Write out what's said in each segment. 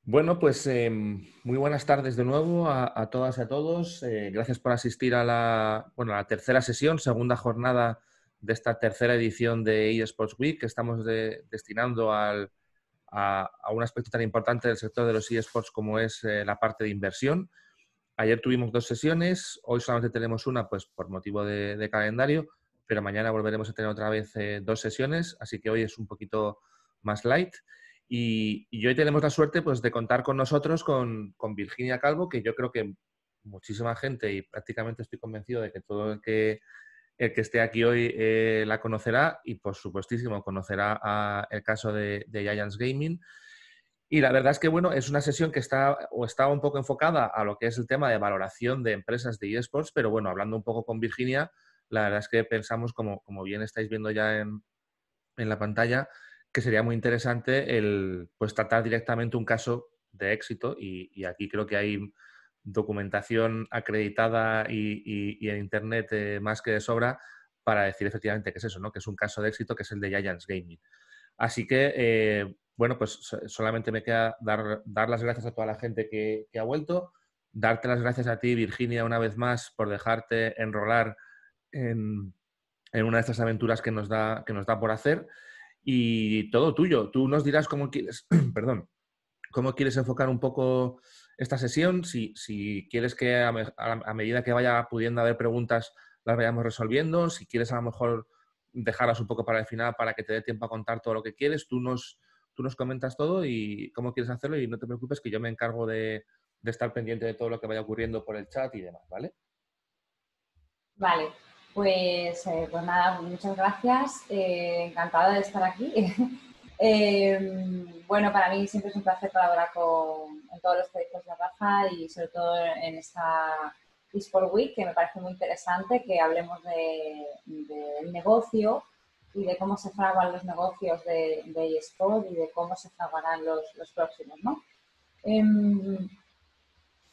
Bueno, pues muy buenas tardes de nuevo a todas y a todos. Gracias por asistir a la tercera sesión, segunda jornada de esta tercera edición de eSports Week que estamos destinando a un aspecto tan importante del sector de los eSports como es la parte de inversión. Ayer tuvimos dos sesiones, hoy solamente tenemos una pues por motivo de calendario, pero mañana volveremos a tener otra vez dos sesiones, así que hoy es un poquito más light. Y hoy tenemos la suerte pues, de contar con nosotros con Virginia Calvo, que yo creo que muchísima gente, y prácticamente estoy convencido de que todo el que esté aquí hoy la conocerá, y por supuestísimo conocerá el caso de Giants Gaming. Y la verdad es que, bueno, es una sesión que estaba un poco enfocada a lo que es el tema de valoración de empresas de eSports, pero bueno, hablando un poco con Virginia, la verdad es que pensamos, como bien estáis viendo ya en la pantalla, que sería muy interesante pues tratar directamente un caso de éxito y aquí creo que hay documentación acreditada y en internet más que de sobra para decir efectivamente que es eso, ¿no? Que es un caso de éxito, que es el de Giants Gaming. Así que, bueno, pues solamente me queda dar las gracias a toda la gente que ha vuelto, darte las gracias a ti, Virginia, una vez más por dejarte enrolar en, en una de estas aventuras que nos da por hacer. Y todo tuyo. Tú nos dirás cómo quieres, perdón, cómo quieres enfocar un poco esta sesión, si quieres que a medida que vaya pudiendo haber preguntas las vayamos resolviendo, si quieres a lo mejor dejarlas un poco para el final para que te dé tiempo a contar todo lo que quieres, tú nos comentas todo y cómo quieres hacerlo y no te preocupes que yo me encargo de estar pendiente de todo lo que vaya ocurriendo por el chat y demás, ¿vale? Vale, pues nada, muchas gracias. Encantada de estar aquí. Bueno, para mí siempre es un placer colaborar en todos los proyectos de Rafa y sobre todo en esta eSport Week, que me parece muy interesante que hablemos del negocio y de cómo se fraguan los negocios de eSport y de cómo se fraguarán los próximos, ¿no?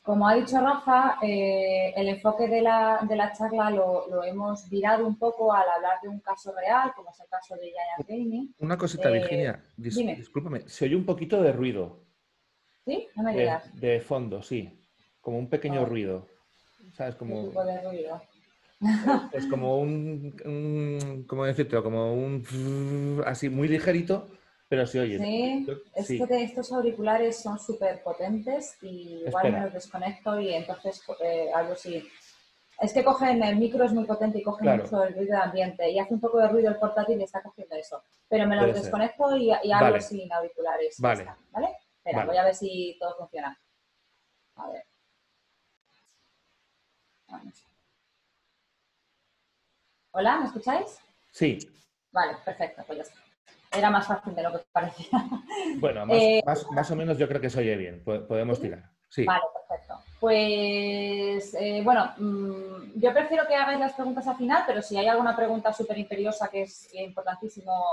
Como ha dicho Rafa, el enfoque de la charla lo hemos virado un poco al hablar de un caso real, como es el caso de Giants Gaming. Una cosita, Virginia, Dime, discúlpame, se oye un poquito de ruido ¿sí? No me de, digas. de fondo, sí, como un A pequeño ver, ruido, ¿sabes? ¿qué Como, tipo de ruido? pues como ¿cómo decirte? Como así muy ligerito, pero se oye. Sí, es que Sí, estos auriculares son súper potentes y igual me espera, los desconecto y entonces algo así. Es que cogen, el micro es muy potente y coge claro, mucho el ruido de ambiente y hace un poco de ruido el portátil y está cogiendo eso. Pero me los puede ser. desconecto y hablo Vale, sin auriculares y ya vale, está, ¿vale? Espera, voy vale. a ver si todo funciona. A ver, vamos. Hola, ¿me escucháis? Sí, Vale, perfecto, pues ya está. Era más fácil de lo que parecía. bueno, Eh, más o menos yo creo que se oye bien. Podemos ¿Sí? tirar. Sí, Vale, perfecto. Pues bueno, yo prefiero que hagáis las preguntas al final, pero si hay alguna pregunta súper imperiosa que es importantísimo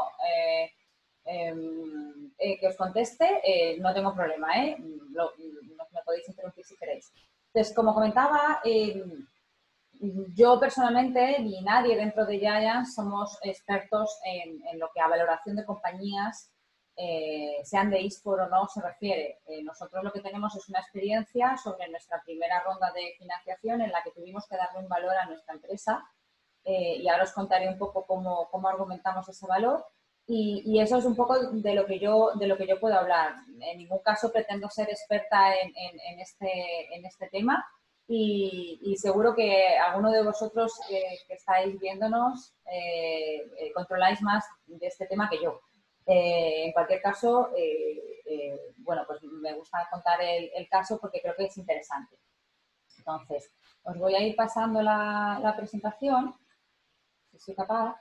que os conteste, no tengo problema, ¿eh? Me podéis interrumpir si queréis. Entonces, como comentaba, yo personalmente ni nadie dentro de Giants somos expertos en lo que a valoración de compañías, sean de eSport o no, se refiere. Nosotros lo que tenemos es una experiencia sobre nuestra primera ronda de financiación en la que tuvimos que darle un valor a nuestra empresa y ahora os contaré un poco cómo argumentamos ese valor. Y eso es un poco de lo que yo puedo hablar. En ningún caso pretendo ser experta en este tema y seguro que alguno de vosotros que estáis viéndonos controláis más de este tema que yo. En cualquier caso, bueno, pues me gusta contar el caso porque creo que es interesante. Entonces, os voy a ir pasando la presentación, si soy capaz.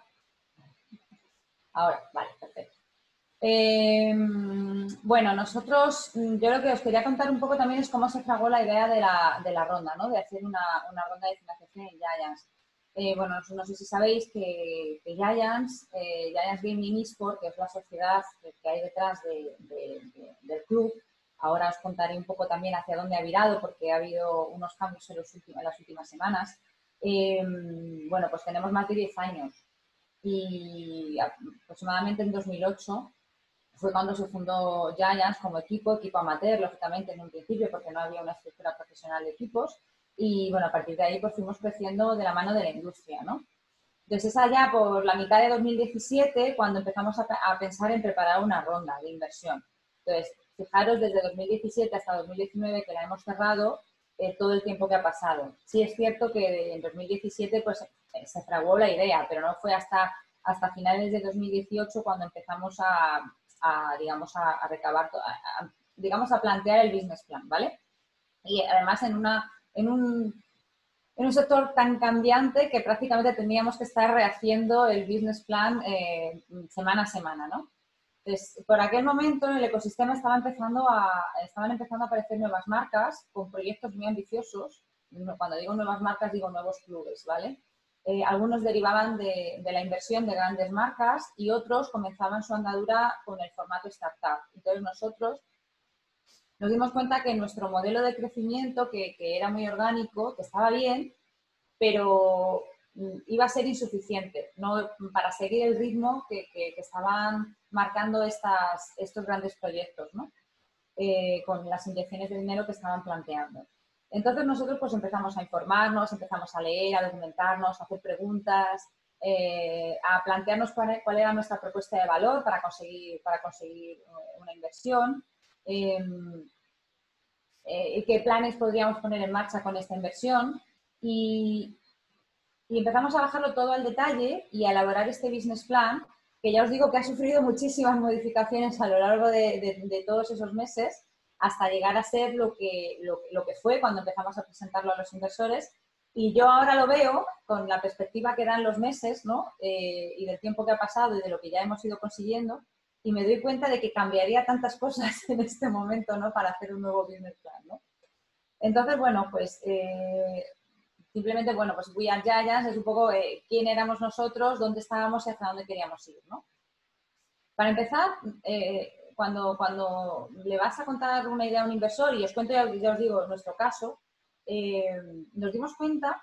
Ahora, vale, perfecto. Bueno, nosotros, yo lo que os quería contar un poco también es cómo se fragó la idea de la ronda, ¿no? De hacer una ronda de financiación en Giants. Bueno, no sé si sabéis que Giants Gaming Esport, que es la sociedad que hay detrás del club, ahora os contaré un poco también hacia dónde ha virado, porque ha habido unos cambios en las últimas semanas. Bueno, pues tenemos más de 10 años y aproximadamente en 2008 fue cuando se fundó Giants como equipo amateur, lógicamente en un principio, porque no había una estructura profesional de equipos. Y bueno, a partir de ahí pues fuimos creciendo de la mano de la industria, ¿no? Entonces es allá por la mitad de 2017 cuando empezamos a pensar en preparar una ronda de inversión. Entonces, fijaros, desde 2017 hasta 2019 que la hemos cerrado, todo el tiempo que ha pasado. Sí es cierto que en 2017 pues, se fraguó la idea, pero no fue hasta finales de 2018 cuando empezamos digamos, a recabar, digamos, a plantear el business plan, ¿vale? Y además en un sector tan cambiante que prácticamente tendríamos que estar rehaciendo el business plan semana a semana, ¿no? Entonces, por aquel momento en el ecosistema estaban empezando a aparecer nuevas marcas con proyectos muy ambiciosos. Cuando digo nuevas marcas, digo nuevos clubes, ¿vale? Algunos derivaban de la inversión de grandes marcas y otros comenzaban su andadura con el formato startup. Entonces, nosotros nos dimos cuenta que nuestro modelo de crecimiento, que era muy orgánico, que estaba bien, pero iba a ser insuficiente, ¿no? Para seguir el ritmo que estaban marcando estos grandes proyectos, ¿no? Con las inyecciones de dinero que estaban planteando. Entonces nosotros pues empezamos a informarnos, empezamos a leer, a documentarnos, a hacer preguntas, a plantearnos cuál era nuestra propuesta de valor para conseguir una inversión. Qué planes podríamos poner en marcha con esta inversión y empezamos a bajarlo todo al detalle y a elaborar este business plan, que ya os digo que ha sufrido muchísimas modificaciones a lo largo de todos esos meses hasta llegar a ser lo que fue cuando empezamos a presentarlo a los inversores. Y yo ahora lo veo con la perspectiva que dan los meses, ¿no? Y del tiempo que ha pasado y de lo que ya hemos ido consiguiendo, y me doy cuenta de que cambiaría tantas cosas en este momento, ¿no? Para hacer un nuevo business plan, ¿no? Entonces, bueno, pues simplemente, bueno, pues We Are Giants es un poco quién éramos nosotros, dónde estábamos y hacia dónde queríamos ir, ¿no? Para empezar, cuando le vas a contar una idea a un inversor, y os cuento, ya os digo, nuestro caso, nos dimos cuenta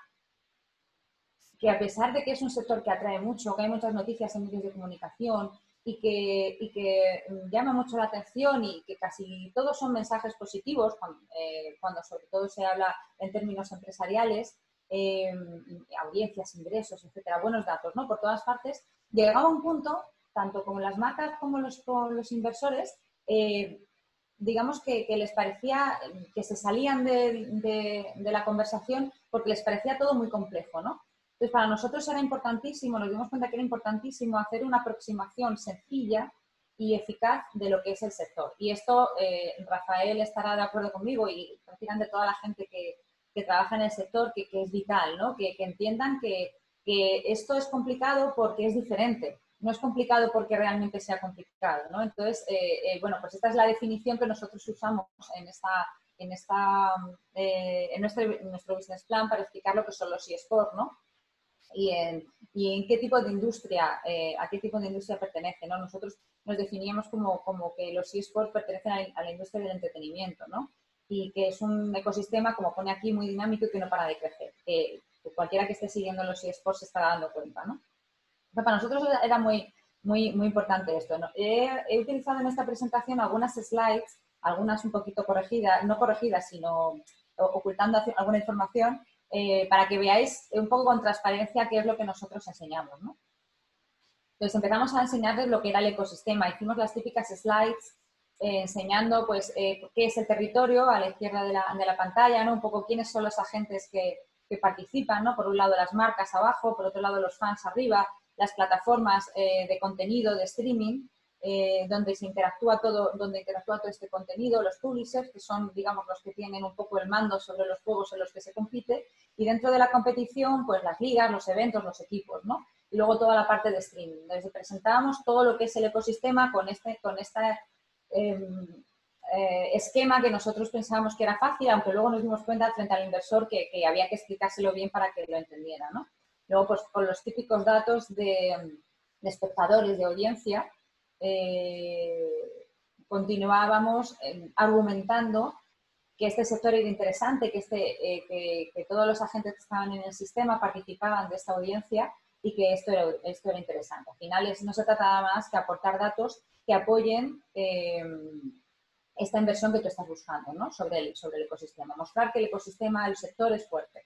que a pesar de que es un sector que atrae mucho, que hay muchas noticias en medios de comunicación y que llama mucho la atención y que casi todos son mensajes positivos, cuando sobre todo se habla en términos empresariales, audiencias, ingresos, etcétera, buenos datos, ¿no? Por todas partes, llegaba un punto, tanto con las marcas como con los inversores, digamos que les parecía que se salían de la conversación porque les parecía todo muy complejo, ¿no? Entonces, para nosotros era importantísimo, nos dimos cuenta que era importantísimo hacer una aproximación sencilla y eficaz de lo que es el sector. Y esto, Rafael estará de acuerdo conmigo y prácticamente toda la gente que trabaja en el sector, que es vital, ¿no? Que entiendan que esto es complicado porque es diferente. No es complicado porque realmente sea complicado, ¿no? Entonces, bueno, pues esta es la definición que nosotros usamos en nuestro business plan para explicar lo que son los eSports, ¿no? Y en qué tipo de industria, a qué tipo de industria pertenece, ¿no? Nosotros nos definíamos como que los eSports pertenecen a la industria del entretenimiento, ¿no? Y que es un ecosistema, como pone aquí, muy dinámico y que no para de crecer. Que cualquiera que esté siguiendo los eSports se está dando cuenta, ¿no? Pero para nosotros era muy importante esto, ¿no? He utilizado en esta presentación algunas slides, algunas un poquito corregidas, no corregidas, sino ocultando alguna información, para que veáis un poco con transparencia qué es lo que nosotros enseñamos, ¿no? Entonces empezamos a enseñarles lo que era el ecosistema. Hicimos las típicas slides enseñando pues, qué es el territorio a la izquierda de la pantalla, ¿no? Un poco quiénes son los agentes que participan, ¿no? Por un lado las marcas abajo, por otro lado los fans arriba, las plataformas de contenido, de streaming, donde interactúa todo este contenido, los publishers, que son, digamos, los que tienen un poco el mando sobre los juegos en los que se compite, y dentro de la competición, pues las ligas, los eventos, los equipos, ¿no? Y luego toda la parte de streaming. Entonces presentábamos todo lo que es el ecosistema con este esquema que nosotros pensábamos que era fácil, aunque luego nos dimos cuenta frente al inversor que había que explicárselo bien para que lo entendiera, ¿no? Luego, pues con los típicos datos de espectadores, de audiencia, continuábamos argumentando que este sector era interesante, que todos los agentes que estaban en el sistema participaban de esta audiencia y que esto era interesante. Al final no se trataba más que aportar datos que apoyen esta inversión que tú estás buscando, ¿no? sobre el ecosistema. Mostrar que el ecosistema, el sector es fuerte.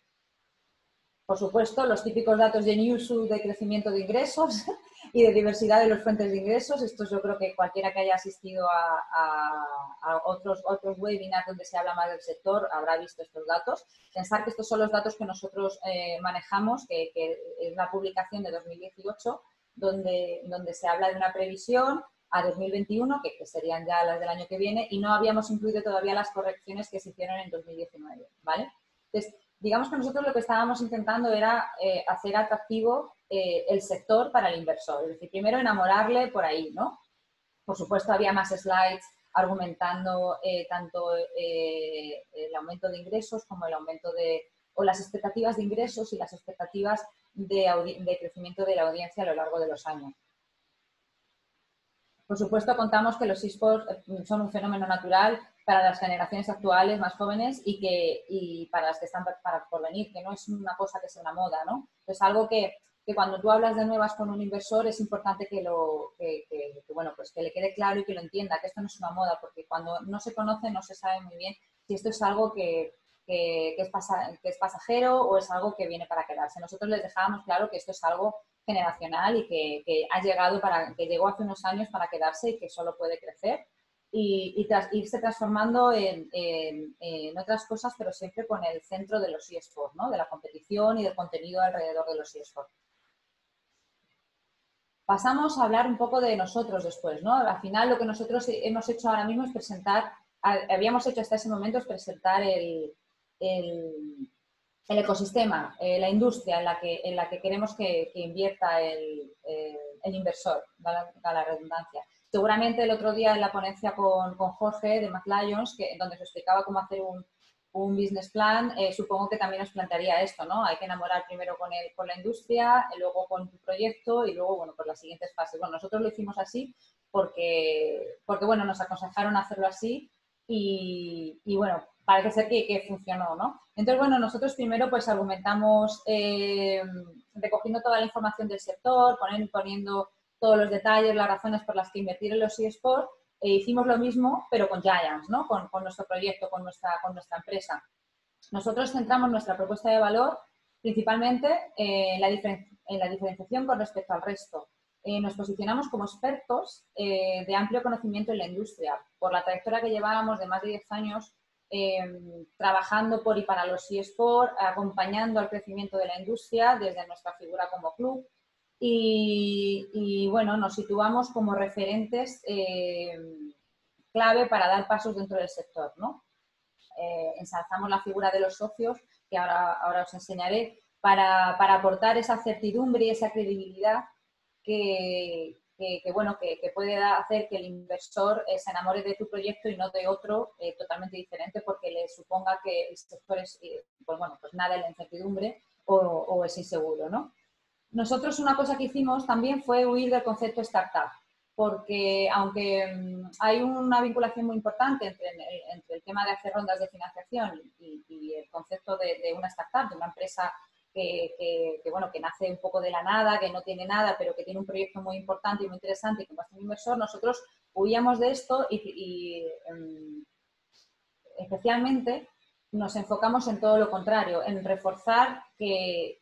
Por supuesto, los típicos datos de Newzoo de crecimiento de ingresos y de diversidad de las fuentes de ingresos. Esto yo creo que cualquiera que haya asistido a otros webinars donde se habla más del sector habrá visto estos datos. Pensar que estos son los datos que nosotros manejamos, que es la publicación de 2018, donde se habla de una previsión a 2021, que serían ya las del año que viene, y no habíamos incluido todavía las correcciones que se hicieron en 2019, ¿vale? Entonces, digamos que nosotros lo que estábamos intentando era hacer atractivo el sector para el inversor. Es decir, primero enamorarle por ahí, ¿no? Por supuesto, había más slides argumentando tanto el aumento de ingresos como el aumento o las expectativas de ingresos y las expectativas de crecimiento de la audiencia a lo largo de los años. Por supuesto, contamos que los eSports son un fenómeno natural para las generaciones actuales más jóvenes y para las que están por venir, que no es una cosa que sea una moda, ¿no? Es algo que cuando tú hablas de nuevas con un inversor es importante que le quede claro y que lo entienda, que esto no es una moda, porque cuando no se conoce no se sabe muy bien si esto es algo que es pasajero o es algo que viene para quedarse. Nosotros les dejábamos claro que esto es algo generacional y que llegó hace unos años para quedarse y que solo puede crecer y irse transformando en otras cosas, pero siempre con el centro de los eSports, ¿no? De la competición y del contenido alrededor de los eSports. Pasamos a hablar un poco de nosotros después, ¿no? Al final lo que nosotros hemos hecho ahora mismo es habíamos hecho hasta ese momento es presentar el ecosistema, la industria en la que queremos que invierta el inversor, da la redundancia. Seguramente el otro día en la ponencia con Jorge de McLions, donde se explicaba cómo hacer un business plan, supongo que también nos plantearía esto, ¿no? Hay que enamorar primero con la industria, luego con tu proyecto y luego, bueno, por las siguientes fases. Bueno, nosotros lo hicimos así porque bueno, nos aconsejaron hacerlo así y bueno, parece ser que funcionó, ¿no? Entonces, bueno, nosotros primero pues argumentamos recogiendo toda la información del sector, poniendo todos los detalles, las razones por las que invertir en los eSports. Hicimos lo mismo, pero con Giants, ¿no? Con nuestro proyecto, con nuestra empresa. Nosotros centramos nuestra propuesta de valor principalmente en la diferenciación con respecto al resto. Nos posicionamos como expertos de amplio conocimiento en la industria. Por la trayectoria que llevábamos de más de 10 años trabajando por y para los eSports, acompañando al crecimiento de la industria desde nuestra figura como club. Y bueno, nos situamos como referentes clave para dar pasos dentro del sector, ¿no? Ensalzamos la figura de los socios, que ahora os enseñaré, para aportar esa certidumbre y esa credibilidad que puede hacer que el inversor se enamore de tu proyecto y no de otro totalmente diferente porque le suponga que el sector es, pues nada en la incertidumbre o es inseguro, ¿no? Nosotros una cosa que hicimos también fue huir del concepto startup, porque aunque hay una vinculación muy importante entre el tema de hacer rondas de financiación y el concepto de una startup, de una empresa que nace un poco de la nada, que no tiene nada, pero que tiene un proyecto muy importante y muy interesante y que va a ser un inversor, nosotros huíamos de esto y especialmente nos enfocamos en todo lo contrario, en reforzar que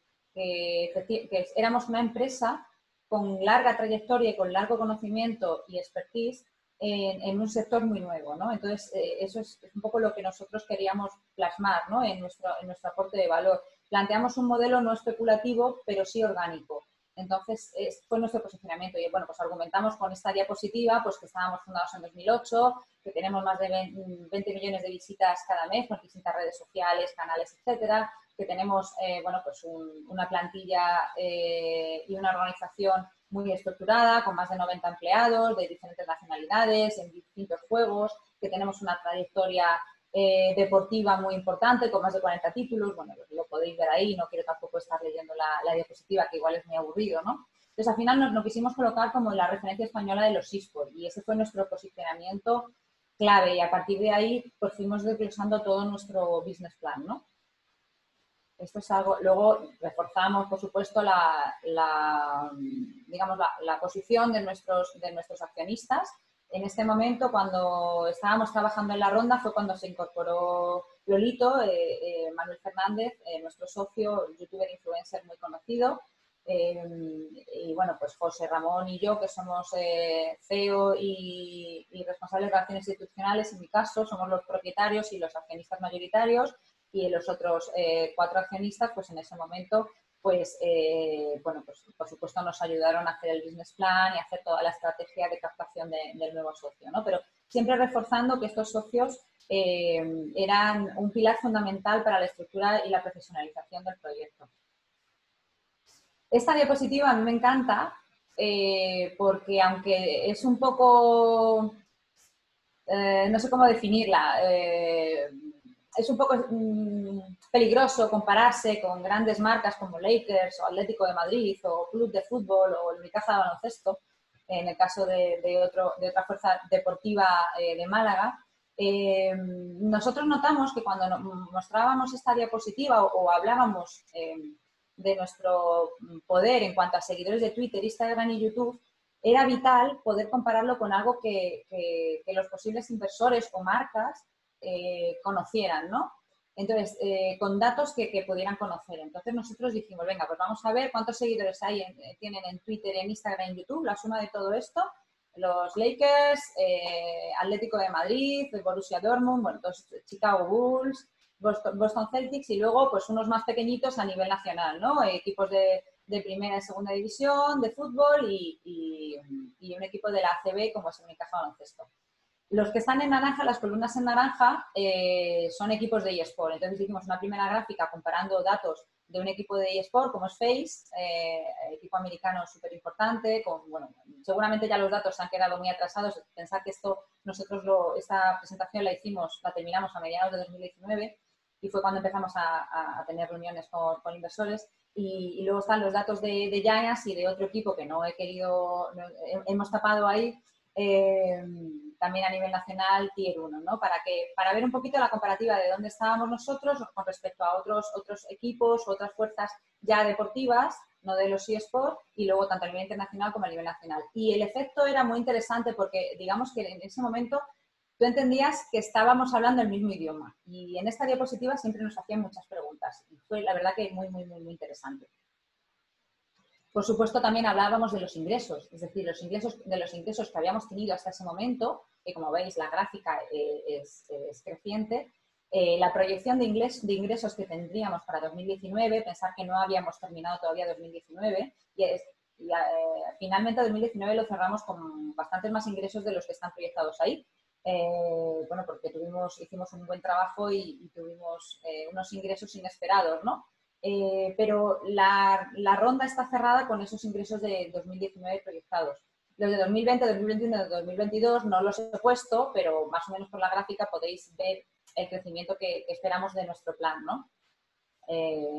éramos una empresa con larga trayectoria y con largo conocimiento y expertise en un sector muy nuevo, ¿no? Entonces, eso es un poco lo que nosotros queríamos plasmar, ¿no? en nuestro aporte de valor. Planteamos un modelo no especulativo, pero sí orgánico. Entonces, fue nuestro posicionamiento. Y bueno, pues argumentamos con esta diapositiva pues que estábamos fundados en 2008, que tenemos más de 20 millones de visitas cada mes con distintas redes sociales, canales, etcétera, que tenemos una plantilla y una organización muy estructurada, con más de 90 empleados de diferentes nacionalidades, en distintos juegos, que tenemos una trayectoria deportiva muy importante, con más de 40 títulos. Bueno, lo podéis ver ahí, no quiero tampoco estar leyendo la diapositiva, que igual es muy aburrido, ¿no? Entonces, al final nos quisimos colocar como la referencia española de los eSports y ese fue nuestro posicionamiento clave y a partir de ahí pues fuimos desglosando todo nuestro business plan, ¿no? Esto es algo, luego reforzamos, por supuesto, la posición de nuestros accionistas, En este momento, cuando estábamos trabajando en la ronda, fue cuando se incorporó Lolito, Manuel Fernández, nuestro socio, youtuber influencer muy conocido. Y bueno, pues José Ramón y yo, que somos CEO y responsables de relaciones institucionales, en mi caso, somos los propietarios y los accionistas mayoritarios, y los otros 4 accionistas, pues en ese momento, pues, bueno, pues por supuesto nos ayudaron a hacer el business plan y a hacer toda la estrategia de captación del nuevo socio, ¿no? Pero siempre reforzando que estos socios eran un pilar fundamental para la estructura y la profesionalización del proyecto. Esta diapositiva a mí me encanta porque aunque es un poco, no sé cómo definirla, es un poco peligroso compararse con grandes marcas como Lakers o Atlético de Madrid o Club de Fútbol o el Unicaja de Baloncesto, en el caso de otra fuerza deportiva de Málaga. Nosotros notamos que cuando mostrábamos esta diapositiva o hablábamos de nuestro poder en cuanto a seguidores de Twitter, Instagram y YouTube, era vital poder compararlo con algo que los posibles inversores o marcas conocieran, ¿no? Entonces, con datos que pudieran conocer. Entonces nosotros dijimos, venga, pues vamos a ver cuántos seguidores tienen en Twitter, en Instagram, en YouTube, la suma de todo esto. Los Lakers, Atlético de Madrid, Borussia Dortmund, bueno, Chicago Bulls, Boston Celtics y luego pues unos más pequeñitos a nivel nacional, ¿no? Equipos de primera y segunda división, de fútbol y un equipo de la ACB como es el Unicaja de Baloncesto. Los que están en naranja, las columnas en naranja, son equipos de eSport. Entonces hicimos una primera gráfica comparando datos de un equipo de eSport como es FaZe, equipo americano súper importante. Bueno, seguramente ya los datos han quedado muy atrasados. Pensad que esta presentación la terminamos a mediados de 2019 y fue cuando empezamos a tener reuniones con inversores. Y luego están los datos de Giants y de otro equipo que no he querido, hemos tapado ahí. También a nivel nacional, Tier 1, ¿no? Para ver un poquito la comparativa de dónde estábamos nosotros con respecto a otros equipos o otras fuerzas ya deportivas, no de los eSports, y luego tanto a nivel internacional como a nivel nacional. Y el efecto era muy interesante porque, digamos que en ese momento tú entendías que estábamos hablando el mismo idioma. Y en esta diapositiva siempre nos hacían muchas preguntas. Y fue, la verdad, que muy, muy, muy, muy interesante. Por supuesto, también hablábamos de los ingresos, es decir, de los ingresos que habíamos tenido hasta ese momento, que como veis la gráfica es creciente. La proyección de ingresos que tendríamos para 2019, pensar que no habíamos terminado todavía 2019, finalmente 2019 lo cerramos con bastantes más ingresos de los que están proyectados ahí. Bueno, porque hicimos un buen trabajo y tuvimos unos ingresos inesperados, ¿no? Pero la ronda está cerrada con esos ingresos de 2019 proyectados. Los de 2020, 2021 y 2022 no los he puesto, pero más o menos por la gráfica podéis ver el crecimiento que esperamos de nuestro plan, ¿no?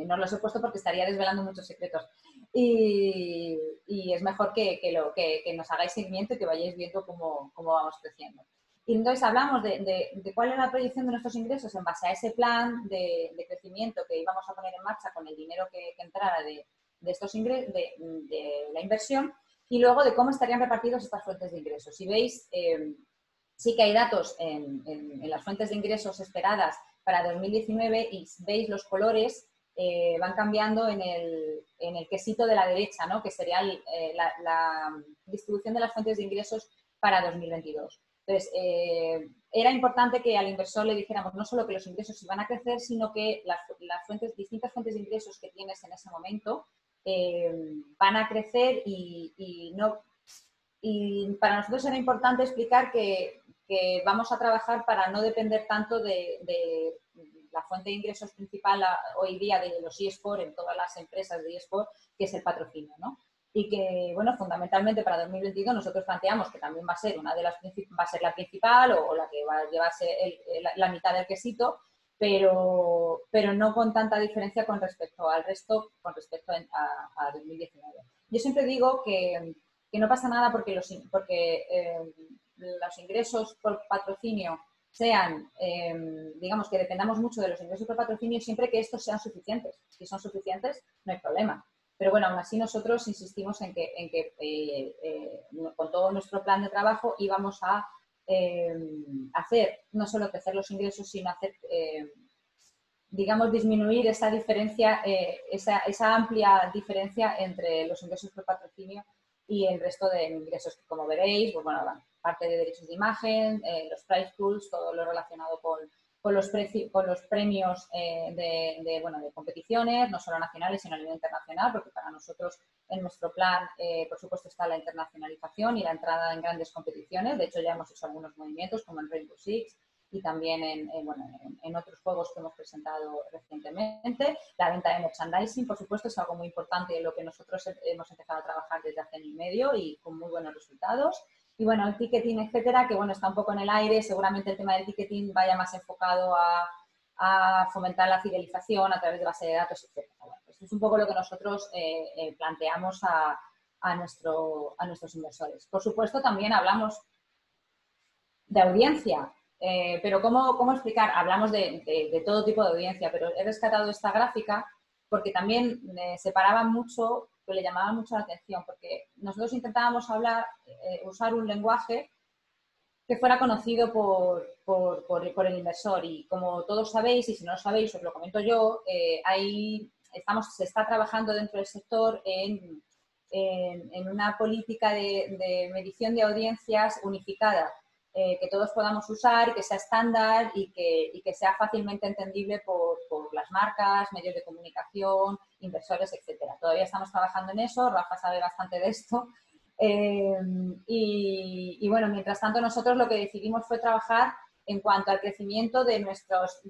No los he puesto porque estaría desvelando muchos secretos. Y es mejor que nos hagáis seguimiento y que vayáis viendo cómo vamos creciendo. Y entonces hablamos de cuál es la proyección de nuestros ingresos en base a ese plan de crecimiento que íbamos a poner en marcha con el dinero que entrara de estos ingresos, de la inversión, y luego de cómo estarían repartidos estas fuentes de ingresos. Si veis, sí que hay datos en las fuentes de ingresos esperadas para 2019 y veis los colores van cambiando en el quesito de la derecha, ¿no? Que sería la distribución de las fuentes de ingresos para 2022. Entonces, era importante que al inversor le dijéramos no solo que los ingresos iban a crecer, sino que las distintas fuentes de ingresos que tienes en ese momento van a crecer y para nosotros era importante explicar que vamos a trabajar para no depender tanto de la fuente de ingresos principal hoy día de los eSports en todas las empresas de eSports, que es el patrocinio, ¿no? Y que, bueno, fundamentalmente para 2022 nosotros planteamos que también va a ser la principal o la que va a llevarse la mitad del quesito, pero no con tanta diferencia con respecto al resto, con respecto a 2019. Yo siempre digo que no pasa nada porque los ingresos por patrocinio sean, digamos, que dependamos mucho de los ingresos por patrocinio siempre que estos sean suficientes. Si son suficientes, no hay problema. Pero bueno, aún así nosotros insistimos en que con todo nuestro plan de trabajo íbamos a hacer, no solo crecer los ingresos, sino hacer, digamos, disminuir esa diferencia, esa amplia diferencia entre los ingresos por patrocinio y el resto de ingresos que, como veréis, pues bueno, parte de derechos de imagen, los prize pools, todo lo relacionado con los premios de competiciones, no solo nacionales, sino a nivel internacional, porque para nosotros en nuestro plan, por supuesto, está la internacionalización y la entrada en grandes competiciones. De hecho, ya hemos hecho algunos movimientos, como en Rainbow Six, y también en otros juegos que hemos presentado recientemente. La venta de merchandising, por supuesto, es algo muy importante en lo que nosotros hemos empezado a trabajar desde hace año y medio y con muy buenos resultados. Y bueno, el ticketing, etcétera, que bueno, está un poco en el aire. Seguramente el tema del ticketing vaya más enfocado a fomentar la fidelización a través de base de datos, etcétera. Bueno, pues es un poco lo que nosotros planteamos a nuestros inversores. Por supuesto, también hablamos de audiencia. Pero ¿cómo explicar? Hablamos de todo tipo de audiencia, pero he rescatado esta gráfica porque también separaba mucho, que le llamaba mucho la atención, porque nosotros intentábamos usar un lenguaje que fuera conocido por el inversor. Y como todos sabéis, y si no lo sabéis, os lo comento yo, se está trabajando dentro del sector en una política de medición de audiencias unificada, que todos podamos usar, que sea estándar y que sea fácilmente entendible por las marcas, medios de comunicación, inversores, etcétera. Todavía estamos trabajando en eso, Rafa sabe bastante de esto. Y bueno, mientras tanto nosotros lo que decidimos fue trabajar en cuanto al crecimiento de nuestros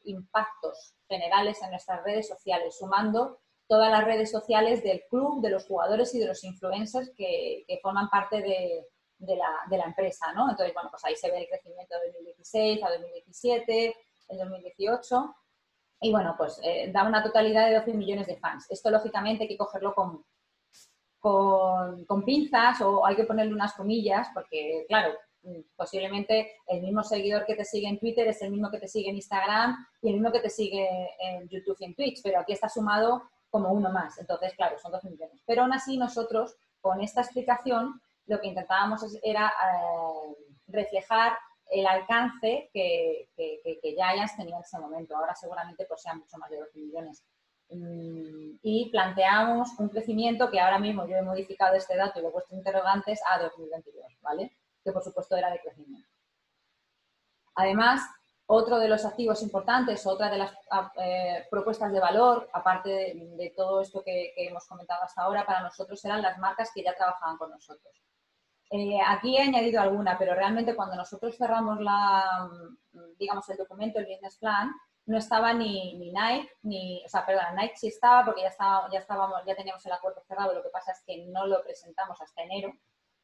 impactos generales en nuestras redes sociales, sumando todas las redes sociales del club, de los jugadores y de los influencers que forman parte de la empresa, ¿no? Entonces, bueno, pues ahí se ve el crecimiento de 2016 a 2017, el 2018, y bueno, pues da una totalidad de 12 millones de fans. Esto, lógicamente, hay que cogerlo con pinzas o hay que ponerle unas comillas, porque, claro, posiblemente el mismo seguidor que te sigue en Twitter es el mismo que te sigue en Instagram y el mismo que te sigue en YouTube y en Twitch, pero aquí está sumado como uno más. Entonces, claro, son 12 millones. Pero aún así nosotros, con esta explicación, lo que intentábamos era reflejar el alcance que Giants tenía en ese momento. Ahora seguramente pues sean mucho más de 12 millones. Y planteamos un crecimiento que ahora mismo yo he modificado este dato y lo he puesto interrogantes a 2022, ¿vale? Que por supuesto era de crecimiento. Además, otro de los activos importantes, otra de las propuestas de valor, aparte de todo esto que hemos comentado hasta ahora, para nosotros eran las marcas que ya trabajaban con nosotros. Aquí he añadido alguna, pero realmente cuando nosotros cerramos el documento, el business plan, no estaba ni Nike, Nike sí estaba porque ya teníamos el acuerdo cerrado, lo que pasa es que no lo presentamos hasta enero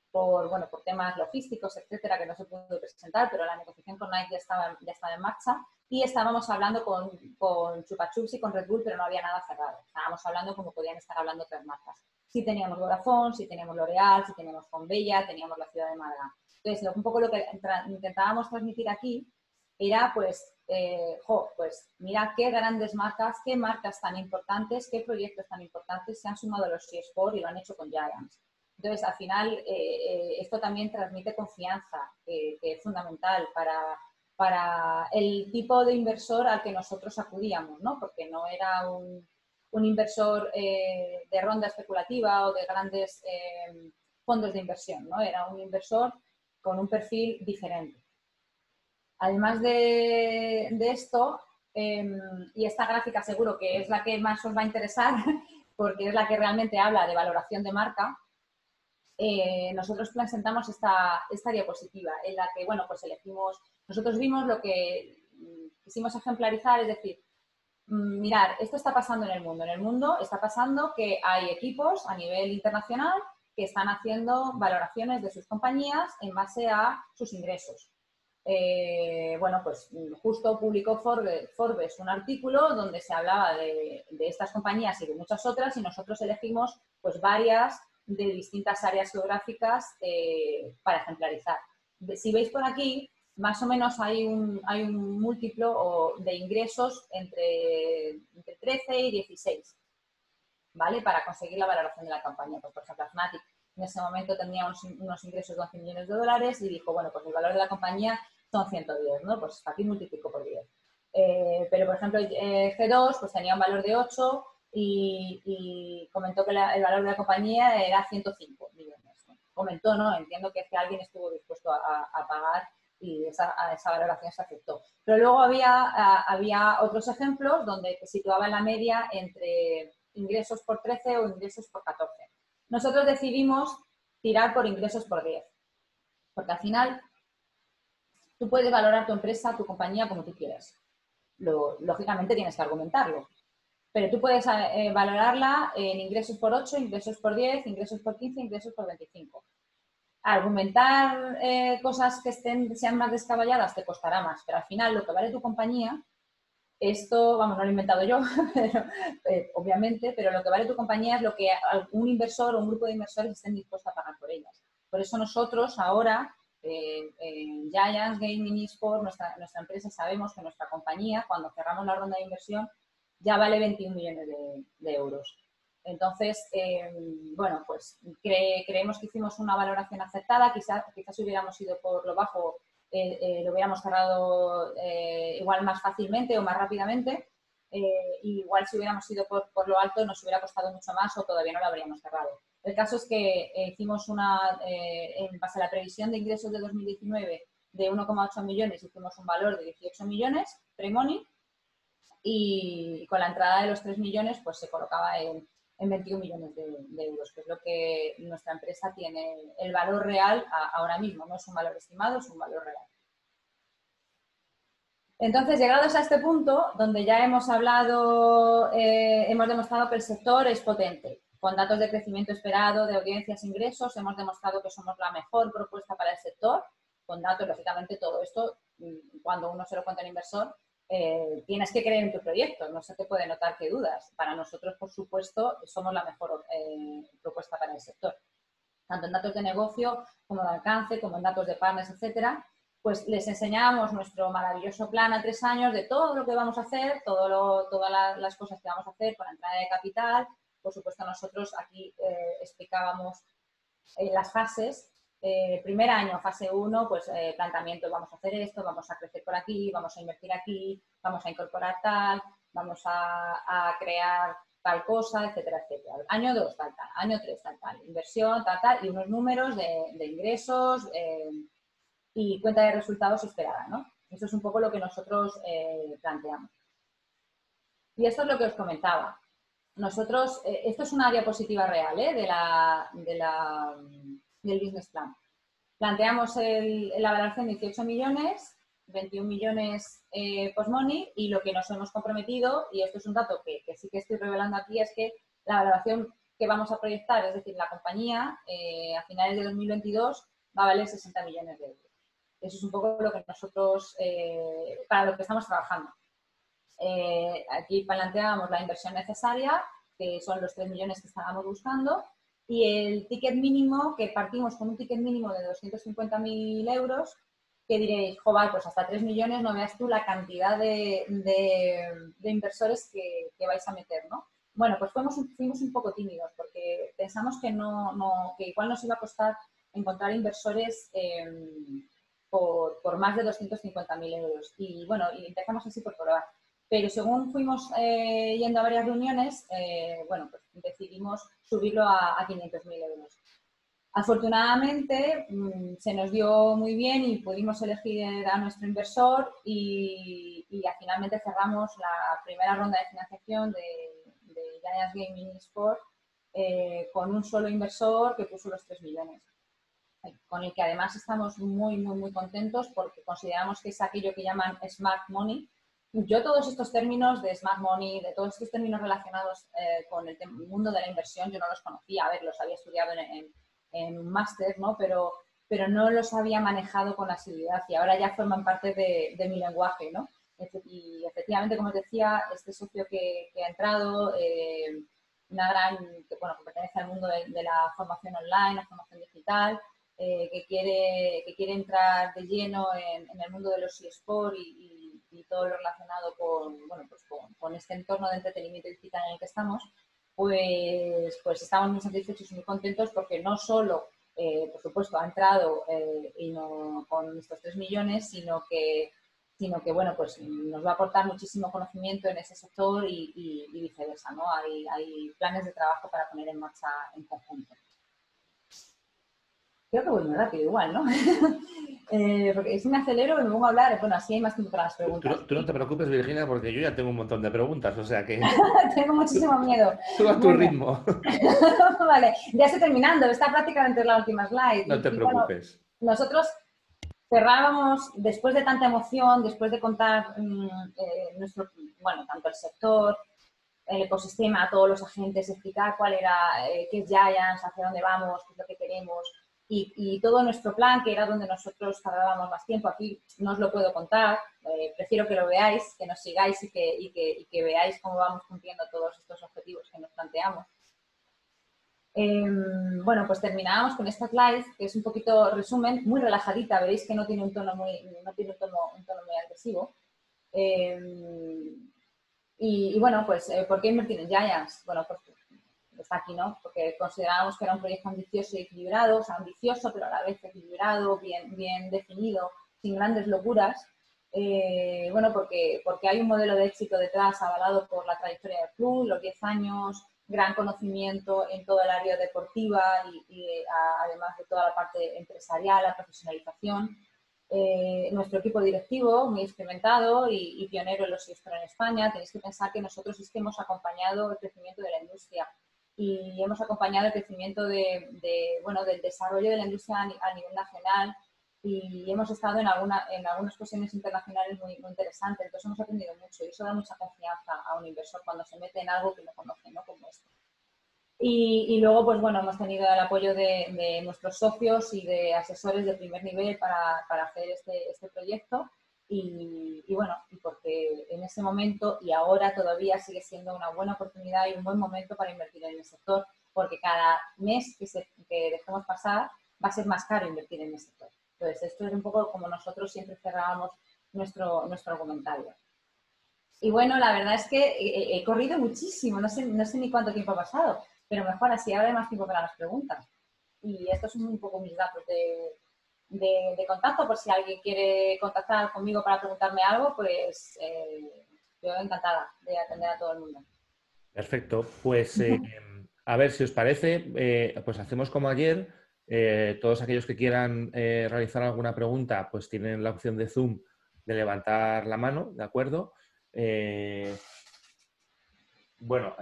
por temas logísticos, etcétera, que no se pudo presentar, pero la negociación con Nike ya estaba en marcha y estábamos hablando con Chupa Chups y con Red Bull, pero no había nada cerrado. Estábamos hablando como podían estar hablando otras marcas. Sí teníamos Vodafone, sí teníamos L'Oreal, sí teníamos Fonbella, teníamos la ciudad de Málaga. Entonces, un poco lo que intentábamos transmitir aquí era, pues mira qué grandes marcas, qué marcas tan importantes, qué proyectos tan importantes se han sumado a los eSports y lo han hecho con Giants. Entonces, al final, esto también transmite confianza, que es fundamental para el tipo de inversor al que nosotros acudíamos, ¿no? Porque no era un inversor de ronda especulativa o de grandes fondos de inversión, ¿no? Era un inversor con un perfil diferente. Además de esto, y esta gráfica seguro que es la que más os va a interesar, porque es la que realmente habla de valoración de marca, nosotros presentamos esta diapositiva en la que, pues nosotros vimos lo que quisimos ejemplarizar, es decir, mirar, esto está pasando en el mundo. En el mundo está pasando que hay equipos a nivel internacional que están haciendo valoraciones de sus compañías en base a sus ingresos. Justo publicó Forbes un artículo donde se hablaba de estas compañías y de muchas otras y nosotros elegimos pues varias de distintas áreas geográficas para ejemplarizar. Si veis por aquí, más o menos hay un múltiplo de ingresos entre 13 y 16. ¿vale? Para conseguir la valoración de la campaña. Pues, por ejemplo, Fnatic en ese momento tenía unos ingresos de 11 millones de dólares y dijo, bueno, pues el valor de la compañía son 110, ¿no? Pues aquí multiplico por 10. Pero, por ejemplo, G2 pues tenía un valor de 8 y comentó que el valor de la compañía era 105 millones. ¿No? Comentó, ¿no? Entiendo que es que alguien estuvo dispuesto a pagar y esa valoración se aceptó. Pero luego había otros ejemplos donde se situaba en la media entre ingresos por 13 o ingresos por 14. Nosotros decidimos tirar por ingresos por 10, porque al final tú puedes valorar tu empresa, tu compañía como tú quieras. Lógicamente tienes que argumentarlo, pero tú puedes valorarla en ingresos por 8, ingresos por 10, ingresos por 15, ingresos por 25. Argumentar cosas que sean más descabelladas te costará más, pero al final lo que vale tu compañía, esto, vamos, no lo he inventado yo, pero, obviamente, pero lo que vale tu compañía es lo que un inversor o un grupo de inversores estén dispuestos a pagar por ellas. Por eso nosotros ahora, en Giants Gaming Esports, nuestra empresa, sabemos que nuestra compañía, cuando cerramos la ronda de inversión, ya vale 21 millones de euros. Entonces, bueno, pues creemos que hicimos una valoración acertada, quizás hubiéramos ido por lo bajo, lo hubiéramos cerrado igual más fácilmente o más rápidamente, igual si hubiéramos ido por lo alto nos hubiera costado mucho más o todavía no lo habríamos cerrado. El caso es que hicimos en base a la previsión de ingresos de 2019 de 1,8 millones, hicimos un valor de 18 millones pre-money y con la entrada de los 3 millones pues se colocaba en 21 millones de euros, que es lo que nuestra empresa tiene el valor real ahora mismo, no es un valor estimado, es un valor real. Entonces, llegados a este punto, donde ya hemos hablado, hemos demostrado que el sector es potente, con datos de crecimiento esperado, de audiencias, ingresos, hemos demostrado que somos la mejor propuesta para el sector, con datos, lógicamente, todo esto, cuando uno se lo cuenta al inversor, tienes que creer en tu proyecto, no se te puede notar que dudas. Para nosotros, por supuesto, somos la mejor propuesta para el sector, tanto en datos de negocio como de alcance, como en datos de partners, etcétera. Pues les enseñamos nuestro maravilloso plan a 3 años de todo lo que vamos a hacer, todas las cosas que vamos a hacer con la entrada de capital. Por supuesto, nosotros aquí explicábamos las fases. Primer año, fase 1, pues planteamiento, vamos a hacer esto, vamos a crecer por aquí, vamos a invertir aquí, vamos a incorporar tal, vamos a crear tal cosa, etcétera, etcétera. Año 2, tal, tal. Año 3, tal, tal. Inversión, tal, tal. Y unos números de ingresos y cuenta de resultados esperada, ¿no? Eso es un poco lo que nosotros planteamos. Y esto es lo que os comentaba. Nosotros, esto es una diapositiva real del business plan. Planteamos la valoración de 18 millones, 21 millones post-money y lo que nos hemos comprometido, y esto es un dato que sí que estoy revelando aquí, es que la valoración que vamos a proyectar, es decir, la compañía, a finales de 2022 va a valer 60 millones de euros. Eso es un poco lo que nosotros, para lo que estamos trabajando. Aquí planteábamos la inversión necesaria, que son los 3 millones que estábamos buscando, y el ticket mínimo, que partimos con un ticket mínimo de 250.000 euros, que diréis, joder, pues hasta 3 millones no veas tú la cantidad de inversores que vais a meter, ¿no? Bueno, pues fuimos un poco tímidos porque pensamos que que igual nos iba a costar encontrar inversores por más de 250.000 euros. Y bueno, y empezamos así por probar. Pero según fuimos yendo a varias reuniones, bueno, pues decidimos subirlo a 500.000 euros. Afortunadamente se nos dio muy bien y pudimos elegir a nuestro inversor y finalmente cerramos la primera ronda de financiación de Giants Gaming Esports con un solo inversor que puso los 3 millones. Con el que además estamos muy, muy, muy contentos porque consideramos que es aquello que llaman Smart Money. Yo todos estos términos de Smart Money, de todos estos términos relacionados con el mundo de la inversión, yo no los conocía. A ver, los había estudiado en un máster, ¿no? Pero no los había manejado con asiduidad y ahora ya forman parte de mi lenguaje, ¿no? Y efectivamente, como os decía, este socio que ha entrado, una gran, que pertenece al mundo de la formación online, la formación digital, que quiere entrar de lleno en el mundo de los eSports y todo lo relacionado con este entorno de entretenimiento digital en el que estamos, pues estamos muy satisfechos y muy contentos porque no solo, por supuesto, ha entrado y no, con estos 3 millones, sino que bueno, pues nos va a aportar muchísimo conocimiento en ese sector y viceversa, ¿no? Hay planes de trabajo para poner en marcha en conjunto. Creo que voy muy rápido igual, ¿no? Porque si me acelero y me pongo a hablar, bueno, así hay más tiempo para las preguntas. Tú no te preocupes, Virginia, porque yo ya tengo un montón de preguntas, o sea que Tengo muchísimo miedo. tú a tu Bueno, ritmo. vale, ya estoy terminando, está prácticamente la última slide. No te Y bueno, preocupes. nosotros cerrábamos, después de tanta emoción, después de contar nuestro, bueno, tanto el sector, el ecosistema, todos los agentes, explicar cuál era, qué es Giants, hacia dónde vamos, qué es lo que queremos y todo nuestro plan, que era donde nosotros tardábamos más tiempo. Aquí no os lo puedo contar, prefiero que lo veáis, que nos sigáis y que veáis cómo vamos cumpliendo todos estos objetivos que nos planteamos. Bueno, pues terminábamos con esta slide, que es un poquito resumen, muy relajadita, veréis que no tiene un tono muy agresivo. Y bueno, pues, ¿por qué invertir en Giants? Bueno, pues está aquí, ¿no? Porque considerábamos que era un proyecto ambicioso y equilibrado, o sea, ambicioso, pero a la vez equilibrado, bien definido, sin grandes locuras. Bueno, porque hay un modelo de éxito detrás avalado por la trayectoria del club, los 10 años, gran conocimiento en todo el área deportiva y además de toda la parte empresarial, la profesionalización. Nuestro equipo directivo, muy experimentado y pionero en los eSports en España. Tenéis que pensar que nosotros es que hemos acompañado el crecimiento de la industria y hemos acompañado el crecimiento bueno, del desarrollo de la industria a nivel nacional y hemos estado en algunas cuestiones internacionales muy interesantes. Entonces hemos aprendido mucho y eso da mucha confianza a un inversor cuando se mete en algo que no conoce, ¿no? Como esto. Y luego, pues bueno, hemos tenido el apoyo de nuestros socios y de asesores de primer nivel para hacer este proyecto. Y bueno, y porque en ese momento y ahora todavía sigue siendo una buena oportunidad y un buen momento para invertir en el sector, porque cada mes que dejemos pasar va a ser más caro invertir en el sector. Entonces, esto es un poco como nosotros siempre cerrábamos nuestro comentario. Y bueno, la verdad es que he corrido muchísimo, no sé ni cuánto tiempo ha pasado, pero mejor así, ahora hay más tiempo para las preguntas. Y estos son un poco mis datos de contacto, por si alguien quiere contactar conmigo para preguntarme algo, pues yo encantada de atender a todo el mundo. Perfecto. Pues a ver si os parece, pues hacemos como ayer. Todos aquellos que quieran realizar alguna pregunta, pues tienen la opción de Zoom de levantar la mano, ¿de acuerdo? Bueno,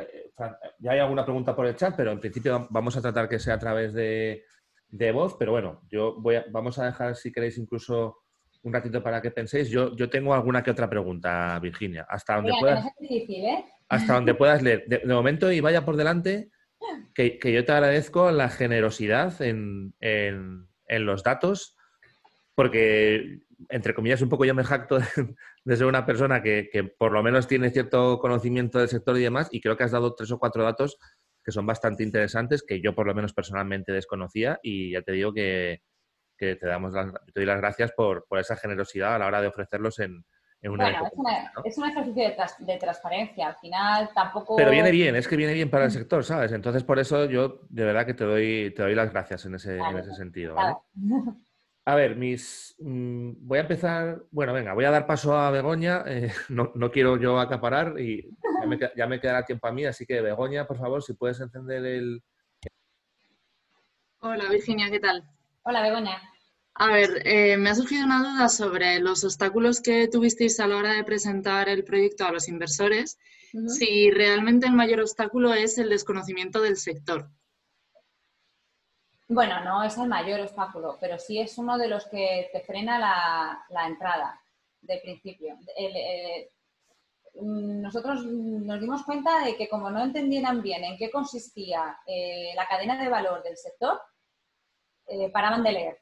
ya hay alguna pregunta por el chat, pero en principio vamos a tratar que sea a través de voz. Pero bueno, vamos a dejar, si queréis, incluso un ratito para que penséis. Yo tengo alguna que otra pregunta, Virginia, hasta donde Mira, que no puedas, es difícil, ¿eh? hasta donde puedas leer. De momento, y vaya por delante, que yo te agradezco la generosidad en los datos, porque, entre comillas, un poco yo me jacto de ser una persona que por lo menos tiene cierto conocimiento del sector y demás, y creo que has dado 3 o 4 datos que son bastante interesantes, que yo por lo menos personalmente desconocía, y ya te digo que te doy las gracias por esa generosidad a la hora de ofrecerlos en un Bueno, evento como este, ¿no? es un ejercicio de transparencia. Al final Pero viene tampoco... bien, es que viene bien para el sector, ¿sabes? Entonces, por eso yo de verdad que te doy las gracias en Vale, ese sentido, ¿vale? encantada. A ver, voy a empezar. Bueno, venga, voy a dar paso a Begoña. No quiero yo acaparar y ya me quedará tiempo a mí, así que Begoña, por favor, si puedes encender el... Hola Virginia, ¿qué tal? Hola, Begoña. A ver, me ha surgido una duda sobre los obstáculos que tuvisteis a la hora de presentar el proyecto a los inversores, si realmente el mayor obstáculo es el desconocimiento del sector. Bueno, no es el mayor obstáculo, pero sí es uno de los que te frena la entrada de principio. Nosotros nos dimos cuenta de que como no entendieran bien en qué consistía la cadena de valor del sector, paraban de leer,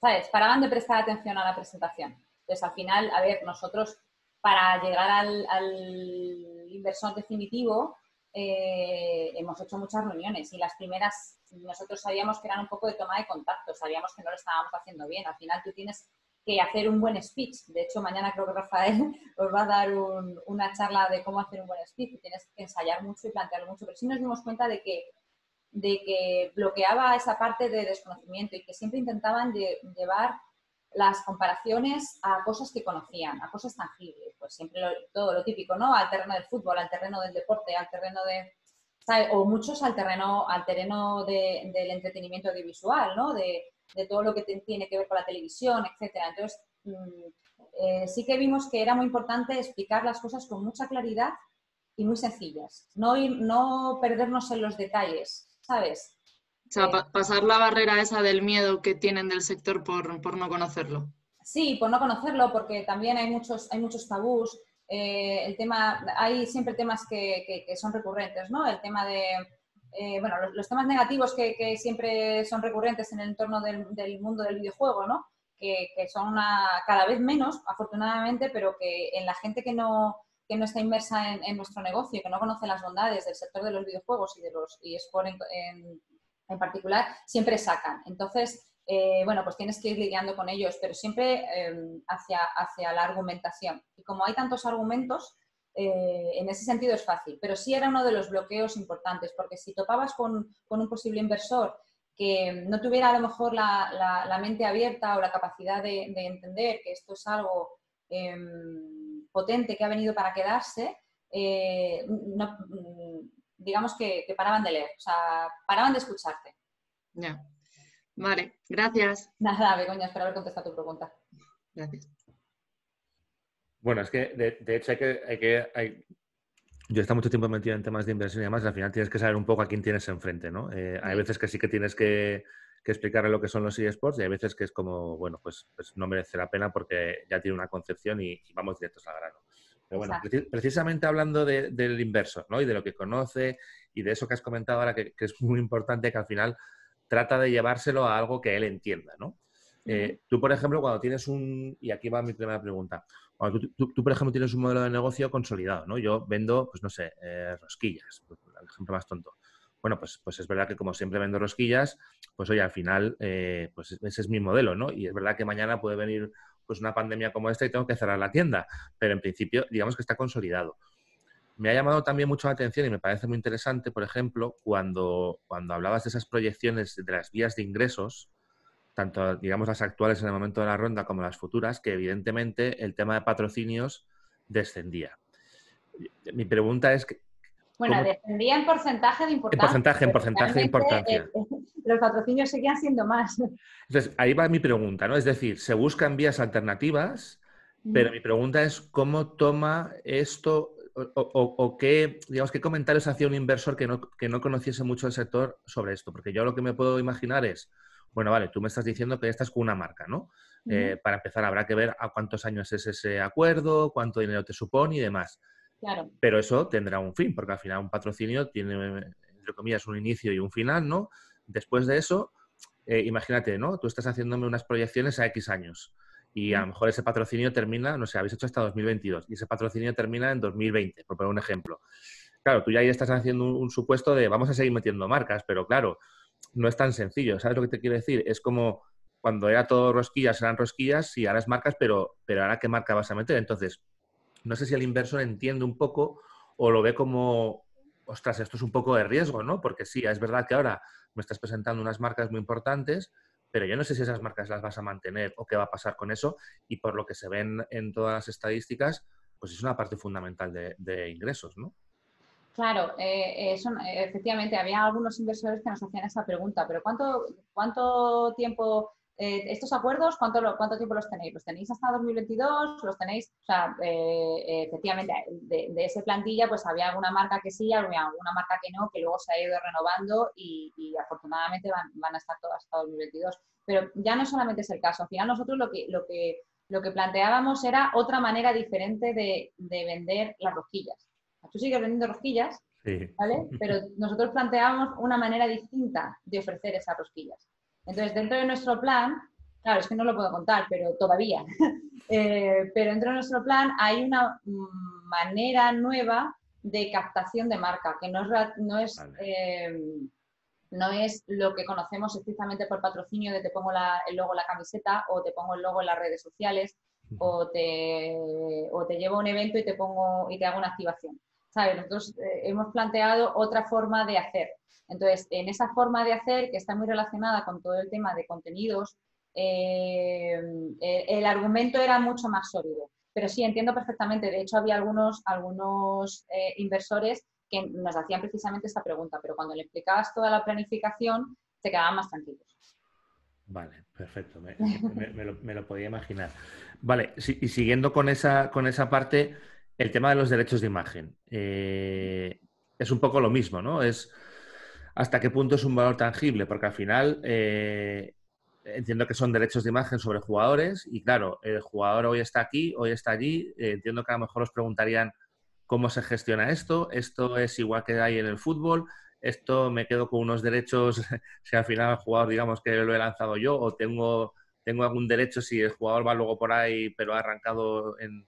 ¿sabes? Paraban de prestar atención a la presentación. Entonces, al final, a ver, nosotros para llegar al inversor definitivo hemos hecho muchas reuniones y las primeras nosotros sabíamos que eran un poco de toma de contacto, sabíamos que no lo estábamos haciendo bien. Al final tú tienes que hacer un buen speech. De hecho, mañana creo que Rafael os va a dar una charla de cómo hacer un buen speech, y tienes que ensayar mucho y plantearlo mucho, pero sí nos dimos cuenta de que bloqueaba esa parte de desconocimiento y que siempre intentaban llevar las comparaciones a cosas que conocían, a cosas tangibles, pues siempre todo lo típico, ¿no? Al terreno del fútbol, al terreno del deporte, al terreno de... ¿sabes? O muchos al terreno del entretenimiento audiovisual, ¿no? De todo lo que tiene que ver con la televisión, etcétera. Entonces, sí que vimos que era muy importante explicar las cosas con mucha claridad y muy sencillas. No perdernos en los detalles, ¿sabes? O sea, pasar la barrera esa del miedo que tienen del sector por no conocerlo. Sí, por no conocerlo, porque también hay muchos tabús. Hay siempre temas que son recurrentes, ¿no? El tema de, bueno, los temas negativos que siempre son recurrentes en el entorno del mundo del videojuego, ¿no? Que son cada vez menos, afortunadamente, pero que en la gente que no está inmersa en nuestro negocio, que no conoce las bondades del sector de los videojuegos y de los eSports en particular, siempre sacan. Entonces, bueno, pues tienes que ir lidiando con ellos, pero siempre hacia la argumentación. Y como hay tantos argumentos, en ese sentido es fácil, pero sí era uno de los bloqueos importantes, porque si topabas con un posible inversor que no tuviera a lo mejor la mente abierta o la capacidad de entender que esto es algo potente que ha venido para quedarse, digamos que paraban de leer, o sea, paraban de escucharte. Ya. Vale, gracias. Nada, Begoña, espero haber contestado tu pregunta. Gracias. Bueno, es que de hecho yo he estado mucho tiempo metido en temas de inversión y demás, y al final tienes que saber un poco a quién tienes enfrente, ¿no? Hay veces que sí que tienes que explicarle lo que son los eSports, y hay veces que es como, bueno, pues no merece la pena porque ya tiene una concepción y vamos directos al grano. Pero bueno, precisamente hablando del inversor, ¿no? Y de lo que conoce y de eso que has comentado ahora, que es muy importante, que al final trata de llevárselo a algo que él entienda, ¿no? Tú, por ejemplo, cuando tienes y aquí va mi primera pregunta, cuando tú, por ejemplo, tienes un modelo de negocio consolidado, ¿no? Yo vendo, pues no sé, rosquillas, el ejemplo más tonto. Bueno, pues es verdad que como siempre vendo rosquillas, pues oye, al final, pues ese es mi modelo, ¿no? Y es verdad que mañana puede venir pues una pandemia como esta y tengo que cerrar la tienda, pero en principio, digamos que está consolidado. Me ha llamado también mucho la atención y me parece muy interesante, por ejemplo, cuando hablabas de esas proyecciones de las vías de ingresos, tanto, digamos, las actuales en el momento de la ronda como las futuras, que evidentemente el tema de patrocinios descendía. Mi pregunta es... Bueno, descendía en porcentaje de importancia. En porcentaje de importancia. Los patrocinios seguían siendo más. Entonces, ahí va mi pregunta, ¿no? Es decir, se buscan vías alternativas, pero mi pregunta es cómo toma esto o qué, digamos, qué comentarios hacía un inversor que no conociese mucho el sector sobre esto. Porque yo lo que me puedo imaginar es, bueno, vale, tú me estás diciendo que ya estás con una marca, ¿no? Para empezar, habrá que ver a cuántos años es ese acuerdo, cuánto dinero te supone y demás. Claro. Pero eso tendrá un fin, porque al final un patrocinio tiene, entre comillas, un inicio y un final, ¿no? Después de eso, imagínate, ¿no? Tú estás haciéndome unas proyecciones a X años y a lo mejor ese patrocinio termina, no sé, habéis hecho hasta 2022 y ese patrocinio termina en 2020, por poner un ejemplo. Claro, tú ya ahí estás haciendo un supuesto de vamos a seguir metiendo marcas, pero claro, no es tan sencillo. ¿Sabes lo que te quiero decir? Es como cuando era todo rosquillas, eran rosquillas y ahora es marcas, pero ahora ¿qué marca vas a meter? Entonces, no sé si el inversor entiende un poco o lo ve como, ostras, esto es un poco de riesgo, ¿no? Porque sí, es verdad que ahora me estás presentando unas marcas muy importantes, pero yo no sé si esas marcas las vas a mantener o qué va a pasar con eso. Y por lo que se ven en todas las estadísticas, pues es una parte fundamental de ingresos, ¿no? Claro, efectivamente, había algunos inversores que nos hacían esa pregunta, pero ¿cuánto tiempo, estos acuerdos, cuánto tiempo los tenéis? ¿Los tenéis hasta 2022? ¿Los tenéis? O sea, efectivamente, de esa plantilla, pues había alguna marca que sí, había alguna marca que no, que luego se ha ido renovando y afortunadamente van a estar todas hasta 2022. Pero ya no solamente es el caso, al final nosotros lo que planteábamos era otra manera diferente de vender las rosquillas. Tú sigues vendiendo rosquillas, sí, ¿vale? Pero nosotros planteábamos una manera distinta de ofrecer esas rosquillas. Entonces, dentro de nuestro plan, claro, es que no lo puedo contar, pero todavía, pero dentro de nuestro plan hay una manera nueva de captación de marca, que no es vale. No es lo que conocemos estrictamente por patrocinio de te pongo el logo en la camiseta o te pongo el logo en las redes sociales o te llevo a un evento y te hago una activación. ¿Sabes? Nosotros hemos planteado otra forma de hacer. Entonces, en esa forma de hacer, que está muy relacionada con todo el tema de contenidos, el argumento era mucho más sólido. Pero sí, entiendo perfectamente. De hecho, había algunos inversores que nos hacían precisamente esta pregunta, pero cuando le explicabas toda la planificación, se quedaban más tranquilos. Vale, perfecto. Me lo podía imaginar. Vale, y siguiendo con esa parte, el tema de los derechos de imagen. Es un poco lo mismo, ¿no? Es hasta qué punto es un valor tangible, porque al final entiendo que son derechos de imagen sobre jugadores y claro, el jugador hoy está aquí, hoy está allí. Entiendo que a lo mejor os preguntarían cómo se gestiona esto. Esto es igual que hay en el fútbol. Esto me quedo con unos derechos si al final el jugador, digamos que lo he lanzado yo, o tengo algún derecho si el jugador va luego por ahí, pero ha arrancado en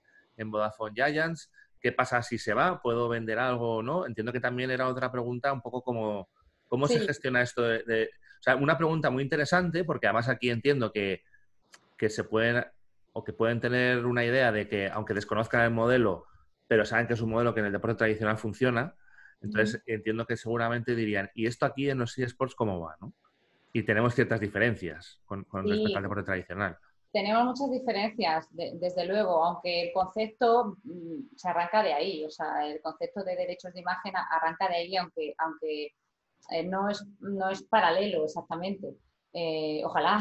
Vodafone Giants. ¿Qué pasa si se va? ¿Puedo vender algo o no? Entiendo que también era otra pregunta, un poco como cómo se Sí. gestiona esto o sea, una pregunta muy interesante, porque además aquí entiendo que se pueden o que pueden tener una idea de que, aunque desconozcan el modelo, pero saben que es un modelo que en el deporte tradicional funciona. Entonces, entiendo que seguramente dirían, ¿y esto aquí en los eSports cómo va? ¿No? Y tenemos ciertas diferencias con respecto al deporte tradicional. Tenemos muchas diferencias, desde luego, aunque el concepto se arranca de ahí. O sea, el concepto de derechos de imagen arranca de ahí, aunque no es paralelo exactamente. Ojalá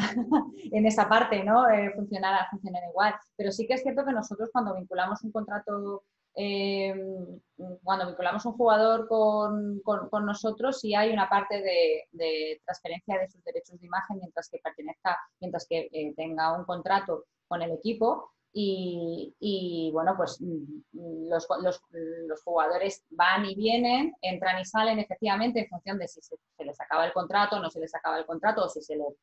en esa parte, ¿no? funcionara igual. Pero sí que es cierto que nosotros cuando vinculamos un contrato, cuando vinculamos un jugador con nosotros, sí hay una parte de transferencia de sus derechos de imagen mientras que tenga un contrato con el equipo. Y bueno, pues los jugadores van y vienen, entran y salen efectivamente en función de si se les acaba el contrato, no se les acaba el contrato o si se les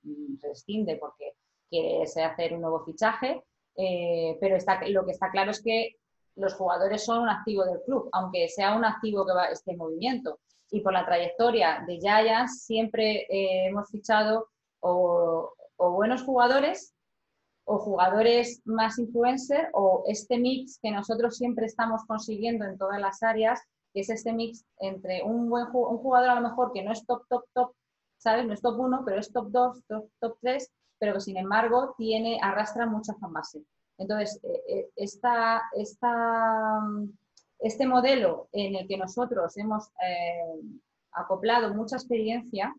rescinde porque quiere hacer un nuevo fichaje. Pero lo que está claro es que los jugadores son un activo del club, aunque sea un activo que esté en movimiento. Y por la trayectoria de Giants siempre hemos fichado o buenos jugadores o jugadores más influencer o este mix que nosotros siempre estamos consiguiendo en todas las áreas, que es este mix entre un jugador a lo mejor que no es top, ¿sabes? No es top 1, pero es top 2, top 3, pero que sin embargo arrastra mucha fanbase. Entonces, este modelo en el que nosotros hemos acoplado mucha experiencia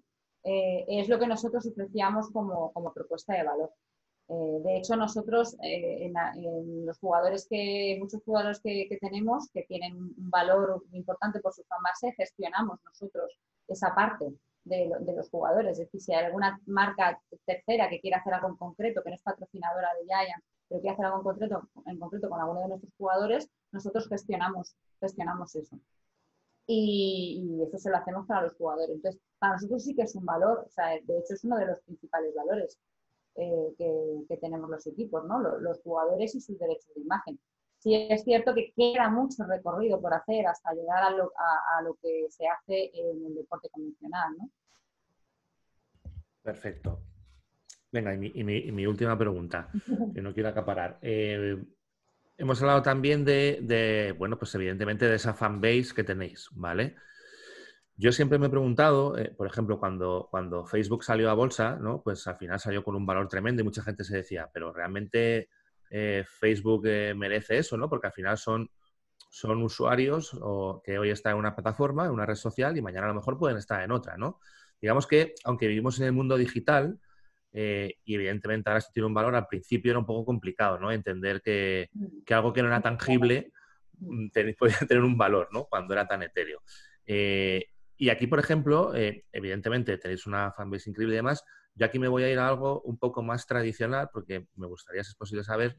es lo que nosotros ofrecíamos como propuesta de valor. De hecho, nosotros en los muchos jugadores que tenemos, que tienen un valor importante por su fanbase, gestionamos nosotros esa parte de los jugadores. Es decir, si hay alguna marca tercera que quiere hacer algo en concreto, que no es patrocinadora de Giants, pero quiere hacer algo en concreto con alguno de nuestros jugadores, nosotros gestionamos eso. Y eso se lo hacemos para los jugadores. Entonces, para nosotros sí que es un valor, o sea, de hecho es uno de los principales valores que tenemos los equipos, ¿no? Los jugadores y sus derechos de imagen. Sí es cierto que queda mucho recorrido por hacer hasta llegar a lo que se hace en el deporte convencional, ¿no? Perfecto. Venga, y mi última pregunta, que no quiero acaparar. Hemos hablado también bueno, pues evidentemente de esa fanbase que tenéis, ¿vale? Yo siempre me he preguntado, por ejemplo, cuando Facebook salió a bolsa, ¿no? Pues al final salió con un valor tremendo y mucha gente se decía, pero realmente Facebook merece eso, ¿no? Porque al final son usuarios que hoy están en una plataforma, en una red social y mañana a lo mejor pueden estar en otra, ¿no? Digamos que, aunque vivimos en el mundo digital y evidentemente ahora esto tiene un valor, al principio era un poco complicado, ¿no? Entender que algo que no era tangible podía tener un valor, ¿no? Cuando era tan etéreo. Y aquí, por ejemplo, evidentemente tenéis una fanbase increíble y demás. Yo aquí me voy a ir a algo un poco más tradicional porque me gustaría, si es posible, saber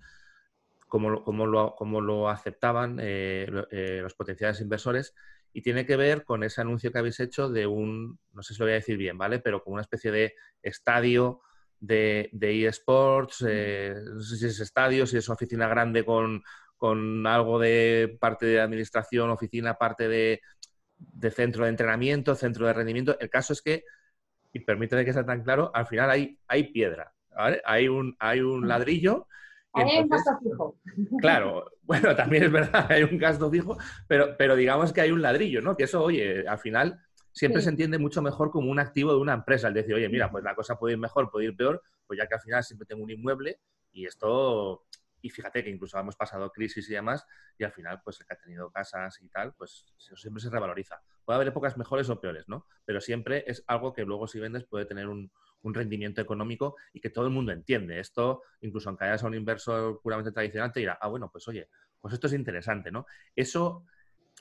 cómo lo aceptaban los potenciales inversores. Y tiene que ver con ese anuncio que habéis hecho de no sé si lo voy a decir bien, ¿vale? Pero como una especie de estadio de eSports, no sé si es estadio, si es oficina grande con algo de parte de administración, oficina, parte de centro de entrenamiento, centro de rendimiento. El caso es que y permíteme que sea tan claro, al final hay piedra, ¿vale? Hay un ladrillo y Ahí hay un entonces, gasto fijo. claro, bueno, también es verdad, hay un gasto fijo, pero digamos que hay un ladrillo, ¿no? Que eso, oye, al final siempre se Sí. entiende mucho mejor como un activo de una empresa, es decir, oye, mira, pues la cosa puede ir mejor, puede ir peor, pues ya que al final siempre tengo un inmueble y esto, y fíjate que incluso hemos pasado crisis y demás, y al final, pues el que ha tenido casas y tal, pues eso siempre se revaloriza. Puede haber épocas mejores o peores, ¿no? Pero siempre es algo que luego si vendes puede tener un rendimiento económico y que todo el mundo entiende. Esto, incluso aunque hayas a un inversor puramente tradicional, te dirá, ah, bueno, pues oye, pues esto es interesante, ¿no? ¿Eso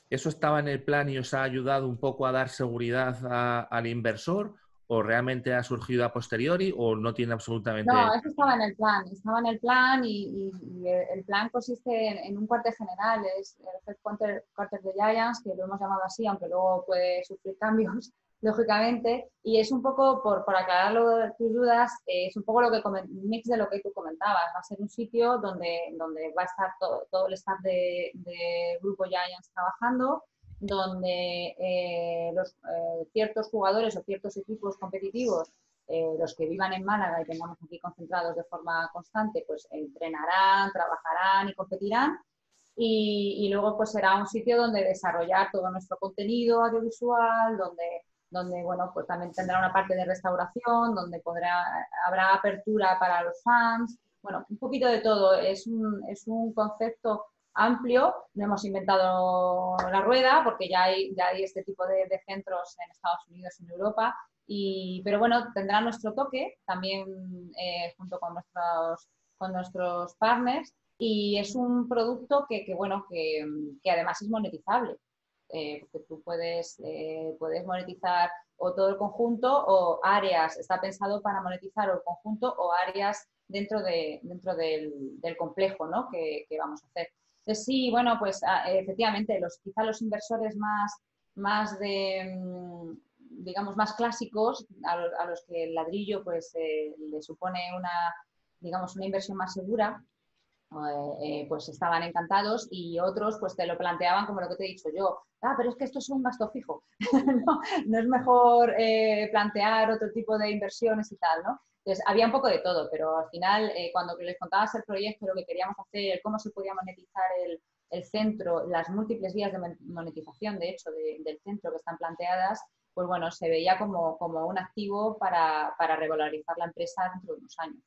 estaba en el plan y os ha ayudado un poco a dar seguridad al inversor? ¿O realmente ha surgido a posteriori o no tiene absolutamente No, eso estaba en el plan y el plan consiste en un cuartel general, es el Headquarter de Giants, que lo hemos llamado así, aunque luego puede sufrir cambios, lógicamente, y es un poco, por aclarar tus dudas, es un poco un mix de lo que tú comentabas, va a ser un sitio donde va a estar todo el staff de Grupo Giants trabajando, donde ciertos jugadores o ciertos equipos competitivos los que vivan en Málaga y tengamos aquí concentrados de forma constante, pues entrenarán, trabajarán y competirán. Y luego pues será un sitio donde desarrollar todo nuestro contenido audiovisual, donde bueno, pues también tendrá una parte de restauración, donde habrá apertura para los fans. Bueno, un poquito de todo. Es un concepto amplio. No hemos inventado la rueda porque ya hay este tipo de centros en Estados Unidos y en Europa. Pero bueno, tendrá nuestro toque también junto con nuestros partners y es un producto bueno, que además es monetizable, porque tú puedes monetizar o todo el conjunto o áreas, está pensado para monetizar o el conjunto o áreas dentro del complejo, ¿no? que vamos a hacer. Entonces sí, bueno, pues efectivamente, quizá los inversores más digamos, más clásicos, a los que el ladrillo pues le supone digamos, una inversión más segura, pues estaban encantados y otros pues te lo planteaban como lo que te he dicho yo, pero es que esto es un gasto fijo, no es mejor plantear otro tipo de inversiones y tal, ¿no? Entonces había un poco de todo, pero al final cuando les contabas el proyecto, lo que queríamos hacer, cómo se podía monetizar el centro, las múltiples vías de monetización, de hecho, del centro que están planteadas, pues bueno, se veía como un activo para revalorizar la empresa dentro de unos años.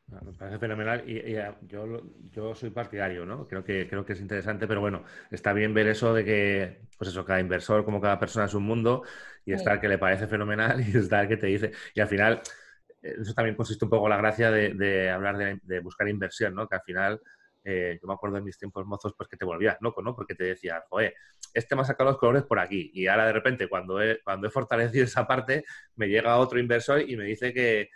Me parece fenomenal yo soy partidario, ¿no? Creo que es interesante, pero bueno, está bien ver eso de que, pues eso, cada inversor, como cada persona es un mundo y está el que le parece fenomenal y está el que te dice. Y al final, eso también consiste un poco la gracia de hablar de buscar inversión, ¿no? Que al final, yo me acuerdo de mis tiempos mozos, pues que te volvías loco, ¿no? Porque te decías, joder, este me ha sacado los colores por aquí y ahora de repente cuando he fortalecido esa parte, me llega otro inversor y me dice que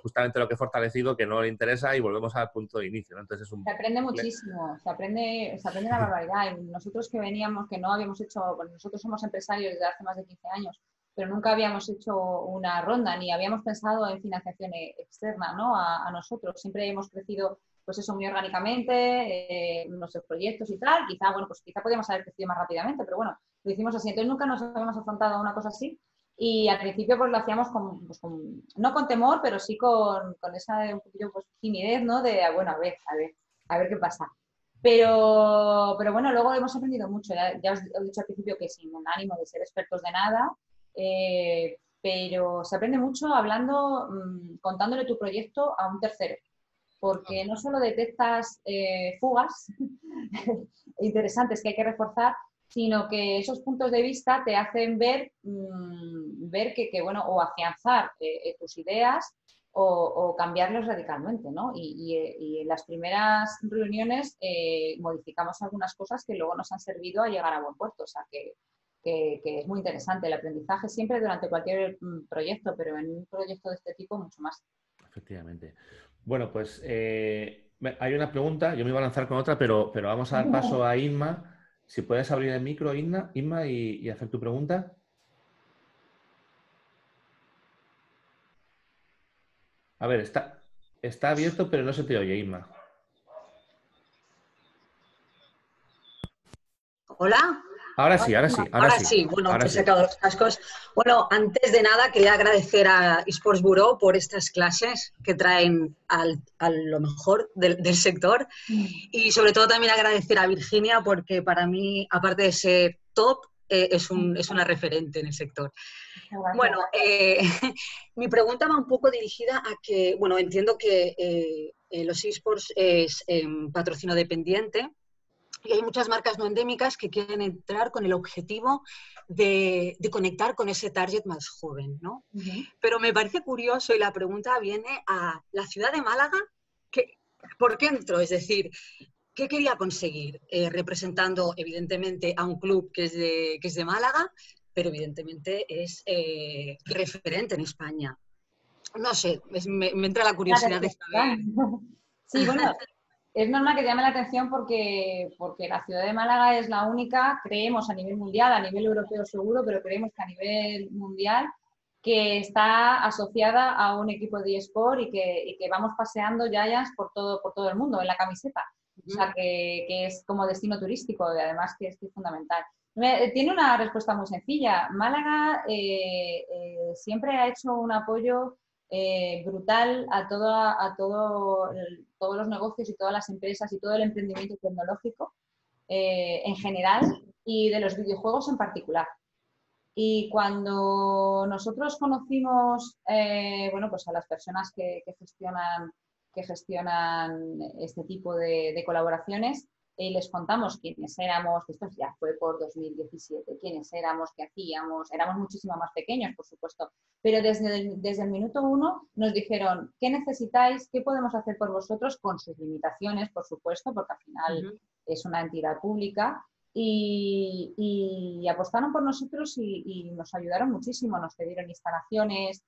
justamente lo que he fortalecido que no le interesa y volvemos al punto de inicio, ¿no? Entonces es un... Se aprende muchísimo, se aprende una barbaridad. Y nosotros que veníamos, que no habíamos hecho, bueno, nosotros somos empresarios desde hace más de 15 años, pero nunca habíamos hecho una ronda ni habíamos pensado en financiación externa, ¿no? A nosotros. Siempre hemos crecido, pues eso, muy orgánicamente, nuestros proyectos y tal. Bueno, pues quizá podíamos haber crecido más rápidamente, pero bueno, lo hicimos así. Entonces nunca nos habíamos afrontado a una cosa así. Y al principio pues lo hacíamos no con temor, pero sí con esa un poquito pues, timidez, ¿no? De, bueno, a ver qué pasa. Pero bueno, luego hemos aprendido mucho. Ya os he dicho al principio que sin ánimo de ser expertos de nada, pero se aprende mucho hablando, contándole tu proyecto a un tercero. Porque no solo detectas fugas interesantes que hay que reforzar, sino que esos puntos de vista te hacen ver bueno, o afianzar tus ideas o cambiarlos radicalmente, ¿no? Y en las primeras reuniones modificamos algunas cosas que luego nos han servido a llegar a buen puerto, o sea que es muy interesante el aprendizaje siempre durante cualquier proyecto, pero en un proyecto de este tipo mucho más. Efectivamente. Bueno, pues hay una pregunta, yo me iba a lanzar con otra, pero vamos a dar paso a Inma. Si puedes abrir el micro, Inma, y hacer tu pregunta. A ver, está abierto, pero no se te oye, Inma. Hola. Ahora sí, ahora sí, ahora Ahora sí. sí, bueno, Ahora he sí. sacado los cascos. Bueno, antes de nada quería agradecer a eSports Bureau por estas clases que traen a lo mejor del sector y sobre todo también agradecer a Virginia porque para mí, aparte de ser top, es una referente en el sector. Gracias. Bueno, mi pregunta va un poco dirigida a que, bueno, entiendo que los eSports es patrocinio dependiente. Y hay muchas marcas no endémicas que quieren entrar con el objetivo de conectar con ese target más joven, ¿no? Pero me parece curioso y la pregunta viene a la ciudad de Málaga, ¿por qué entró? Es decir, ¿qué quería conseguir? Representando evidentemente a un club que es de Málaga, pero evidentemente es referente en España. No sé, me entra la curiosidad de saber. Sí, bueno, es normal que te llame la atención porque la ciudad de Málaga es la única, creemos a nivel mundial, a nivel europeo seguro, pero creemos que a nivel mundial, que está asociada a un equipo de eSport y que vamos paseando Giants por todo el mundo en la camiseta. O sea, que es como destino turístico y además que es fundamental. Tiene una respuesta muy sencilla. Málaga siempre ha hecho un apoyo brutal a todos los negocios y todas las empresas y todo el emprendimiento tecnológico en general y de los videojuegos en particular. Y cuando nosotros conocimos bueno, pues a las personas que gestionan este tipo de colaboraciones, y les contamos quiénes éramos, que esto ya fue por 2017, quiénes éramos, qué hacíamos, éramos muchísimo más pequeños, por supuesto, pero desde el minuto uno nos dijeron, ¿qué necesitáis? ¿Qué podemos hacer por vosotros? Con sus limitaciones, por supuesto, porque al final es una entidad pública, y apostaron por nosotros y nos ayudaron muchísimo, nos cedieron instalaciones,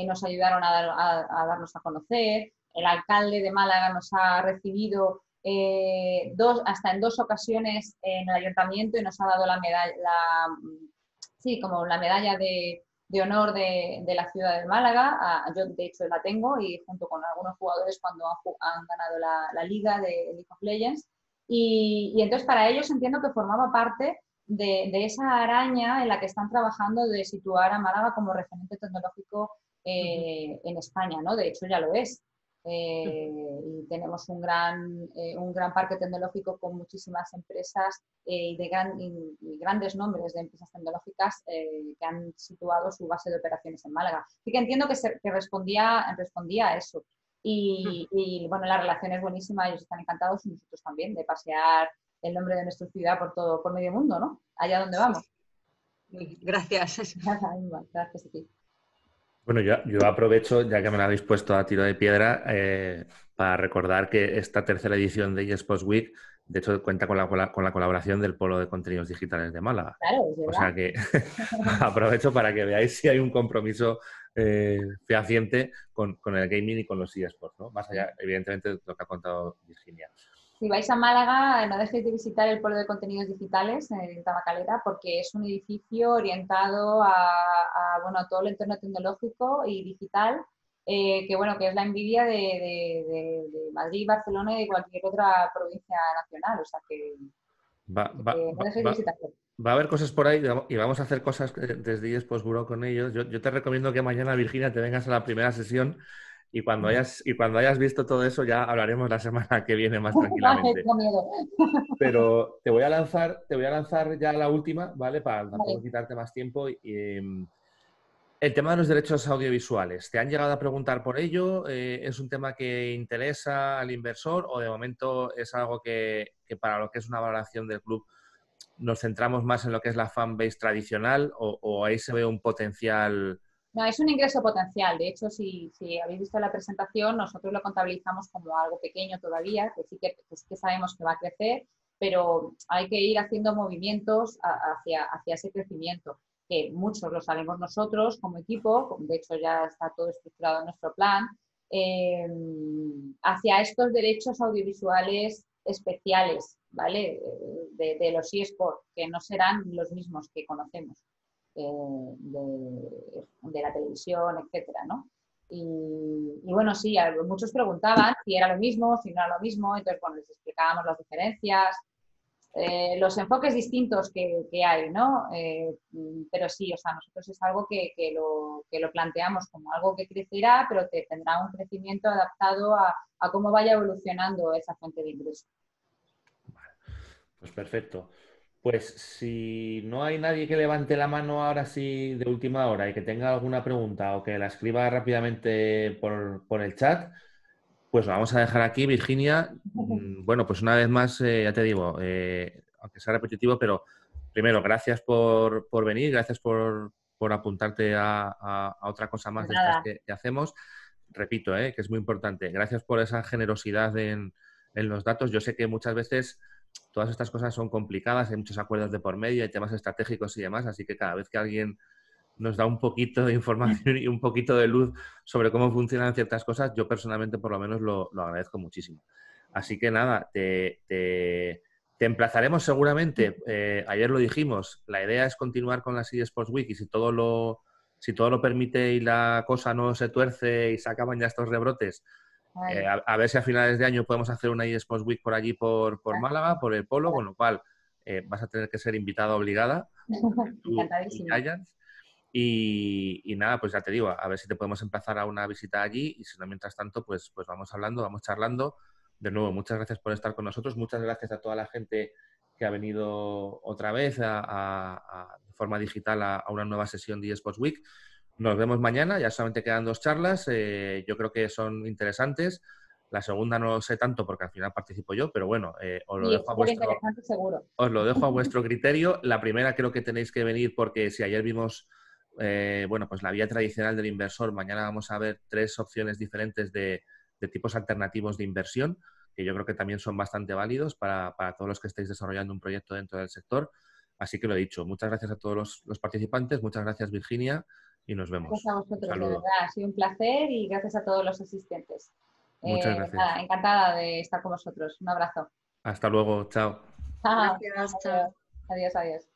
nos ayudaron a darnos a conocer, el alcalde de Málaga nos ha recibido hasta en 2 ocasiones en el ayuntamiento y nos ha dado la medalla, sí, como la medalla de honor de la ciudad de Málaga. Yo de hecho la tengo y junto con algunos jugadores cuando han ganado la liga de League of Legends. Y entonces para ellos entiendo que formaba parte de esa araña en la que están trabajando de situar a Málaga como referente tecnológico en España, ¿no? De hecho ya lo es. Y tenemos un gran parque tecnológico con muchísimas empresas y grandes nombres de empresas tecnológicas que han situado su base de operaciones en Málaga. Así que entiendo que respondía a eso. Y bueno, la relación es buenísima, ellos están encantados y nosotros también de pasear el nombre de nuestra ciudad por medio mundo, ¿no? Allá donde vamos. Gracias. Gracias a ti. Bueno, yo aprovecho, ya que me la habéis puesto a tiro de piedra, para recordar que esta tercera edición de eSports Week, de hecho, cuenta con la colaboración del Polo de Contenidos Digitales de Málaga. Claro, es verdad. O sea que aprovecho para que veáis si hay un compromiso fehaciente con el gaming y con los eSports, ¿no? Más allá, evidentemente, de lo que ha contado Virginia. Si vais a Málaga, no dejéis de visitar el Polo de Contenidos Digitales en Tabacalera porque es un edificio orientado a todo el entorno tecnológico y digital, que es la envidia de Madrid, Barcelona y de cualquier otra provincia nacional. O sea que no dejéis de visitarlo. Va a haber cosas por ahí y vamos a hacer cosas desde eSports Bureau con ellos. Yo te recomiendo que mañana, Virginia, te vengas a la primera sesión. Y cuando hayas visto todo eso, ya hablaremos la semana que viene más tranquilamente. Tengo miedo. Pero te voy a lanzar ya la última, ¿vale? Para tampoco quitarte más tiempo. El tema de los derechos audiovisuales. ¿Te han llegado a preguntar por ello? ¿Es un tema que interesa al inversor o de momento es algo que para lo que es una valoración del club nos centramos más en lo que es la fanbase tradicional o ahí se ve un potencial? No, es un ingreso potencial. De hecho, si habéis visto la presentación, nosotros lo contabilizamos como algo pequeño todavía, que sí que sabemos que va a crecer, pero hay que ir haciendo movimientos hacia ese crecimiento, que muchos lo sabemos nosotros como equipo, de hecho ya está todo estructurado en nuestro plan, hacia estos derechos audiovisuales especiales, ¿vale? De los eSports, que no serán los mismos que conocemos. De la televisión, etcétera, ¿no? Y bueno, sí, muchos preguntaban si era lo mismo, si no era lo mismo, entonces, bueno, les explicábamos las diferencias. los enfoques distintos que hay, ¿no? Pero sí, o sea, nosotros es algo que lo planteamos como algo que crecerá, pero que tendrá un crecimiento adaptado a cómo vaya evolucionando esa fuente de ingreso. Pues perfecto. Pues si no hay nadie que levante la mano ahora sí de última hora y que tenga alguna pregunta o que la escriba rápidamente por el chat, pues lo vamos a dejar aquí, Virginia. Bueno, pues una vez más, ya te digo, aunque sea repetitivo, pero primero, gracias por venir, gracias por apuntarte a otra cosa más de estas que hacemos. Repito, que es muy importante. Gracias por esa generosidad en los datos. Yo sé que muchas veces todas estas cosas son complicadas, hay muchos acuerdos de por medio, hay temas estratégicos y demás, así que cada vez que alguien nos da un poquito de información y un poquito de luz sobre cómo funcionan ciertas cosas, yo personalmente por lo menos lo agradezco muchísimo. Así que nada, te emplazaremos seguramente. Ayer lo dijimos, la idea es continuar con las eSports Week y si todo lo permite y la cosa no se tuerce y se acaban ya estos rebrotes, a ver si a finales de año podemos hacer una eSports Week por allí, por Málaga, por el Polo, con lo cual vas a tener que ser invitada obligada. Encantadísima. Y nada, pues ya te digo, a ver si te podemos emplazar a una visita allí y si no, mientras tanto, pues vamos hablando, vamos charlando. De nuevo, muchas gracias por estar con nosotros, muchas gracias a toda la gente que ha venido otra vez de forma digital a una nueva sesión de eSports Week. Nos vemos mañana, ya solamente quedan 2 charlas, yo creo que son interesantes. La segunda no lo sé tanto porque al final participo yo, pero bueno, os lo dejo a vuestro criterio. La primera creo que tenéis que venir porque si ayer vimos bueno, pues la vía tradicional del inversor, mañana vamos a ver 3 opciones diferentes de tipos alternativos de inversión, que yo creo que también son bastante válidos para todos los que estéis desarrollando un proyecto dentro del sector. Así que lo he dicho, muchas gracias a todos los participantes, muchas gracias Virginia y nos vemos. Gracias a vosotros, de verdad, ha sido un placer y gracias a todos los asistentes. Muchas gracias. Nada, encantada de estar con vosotros. Un abrazo. Hasta luego, chao. Gracias, chao. Adiós, adiós.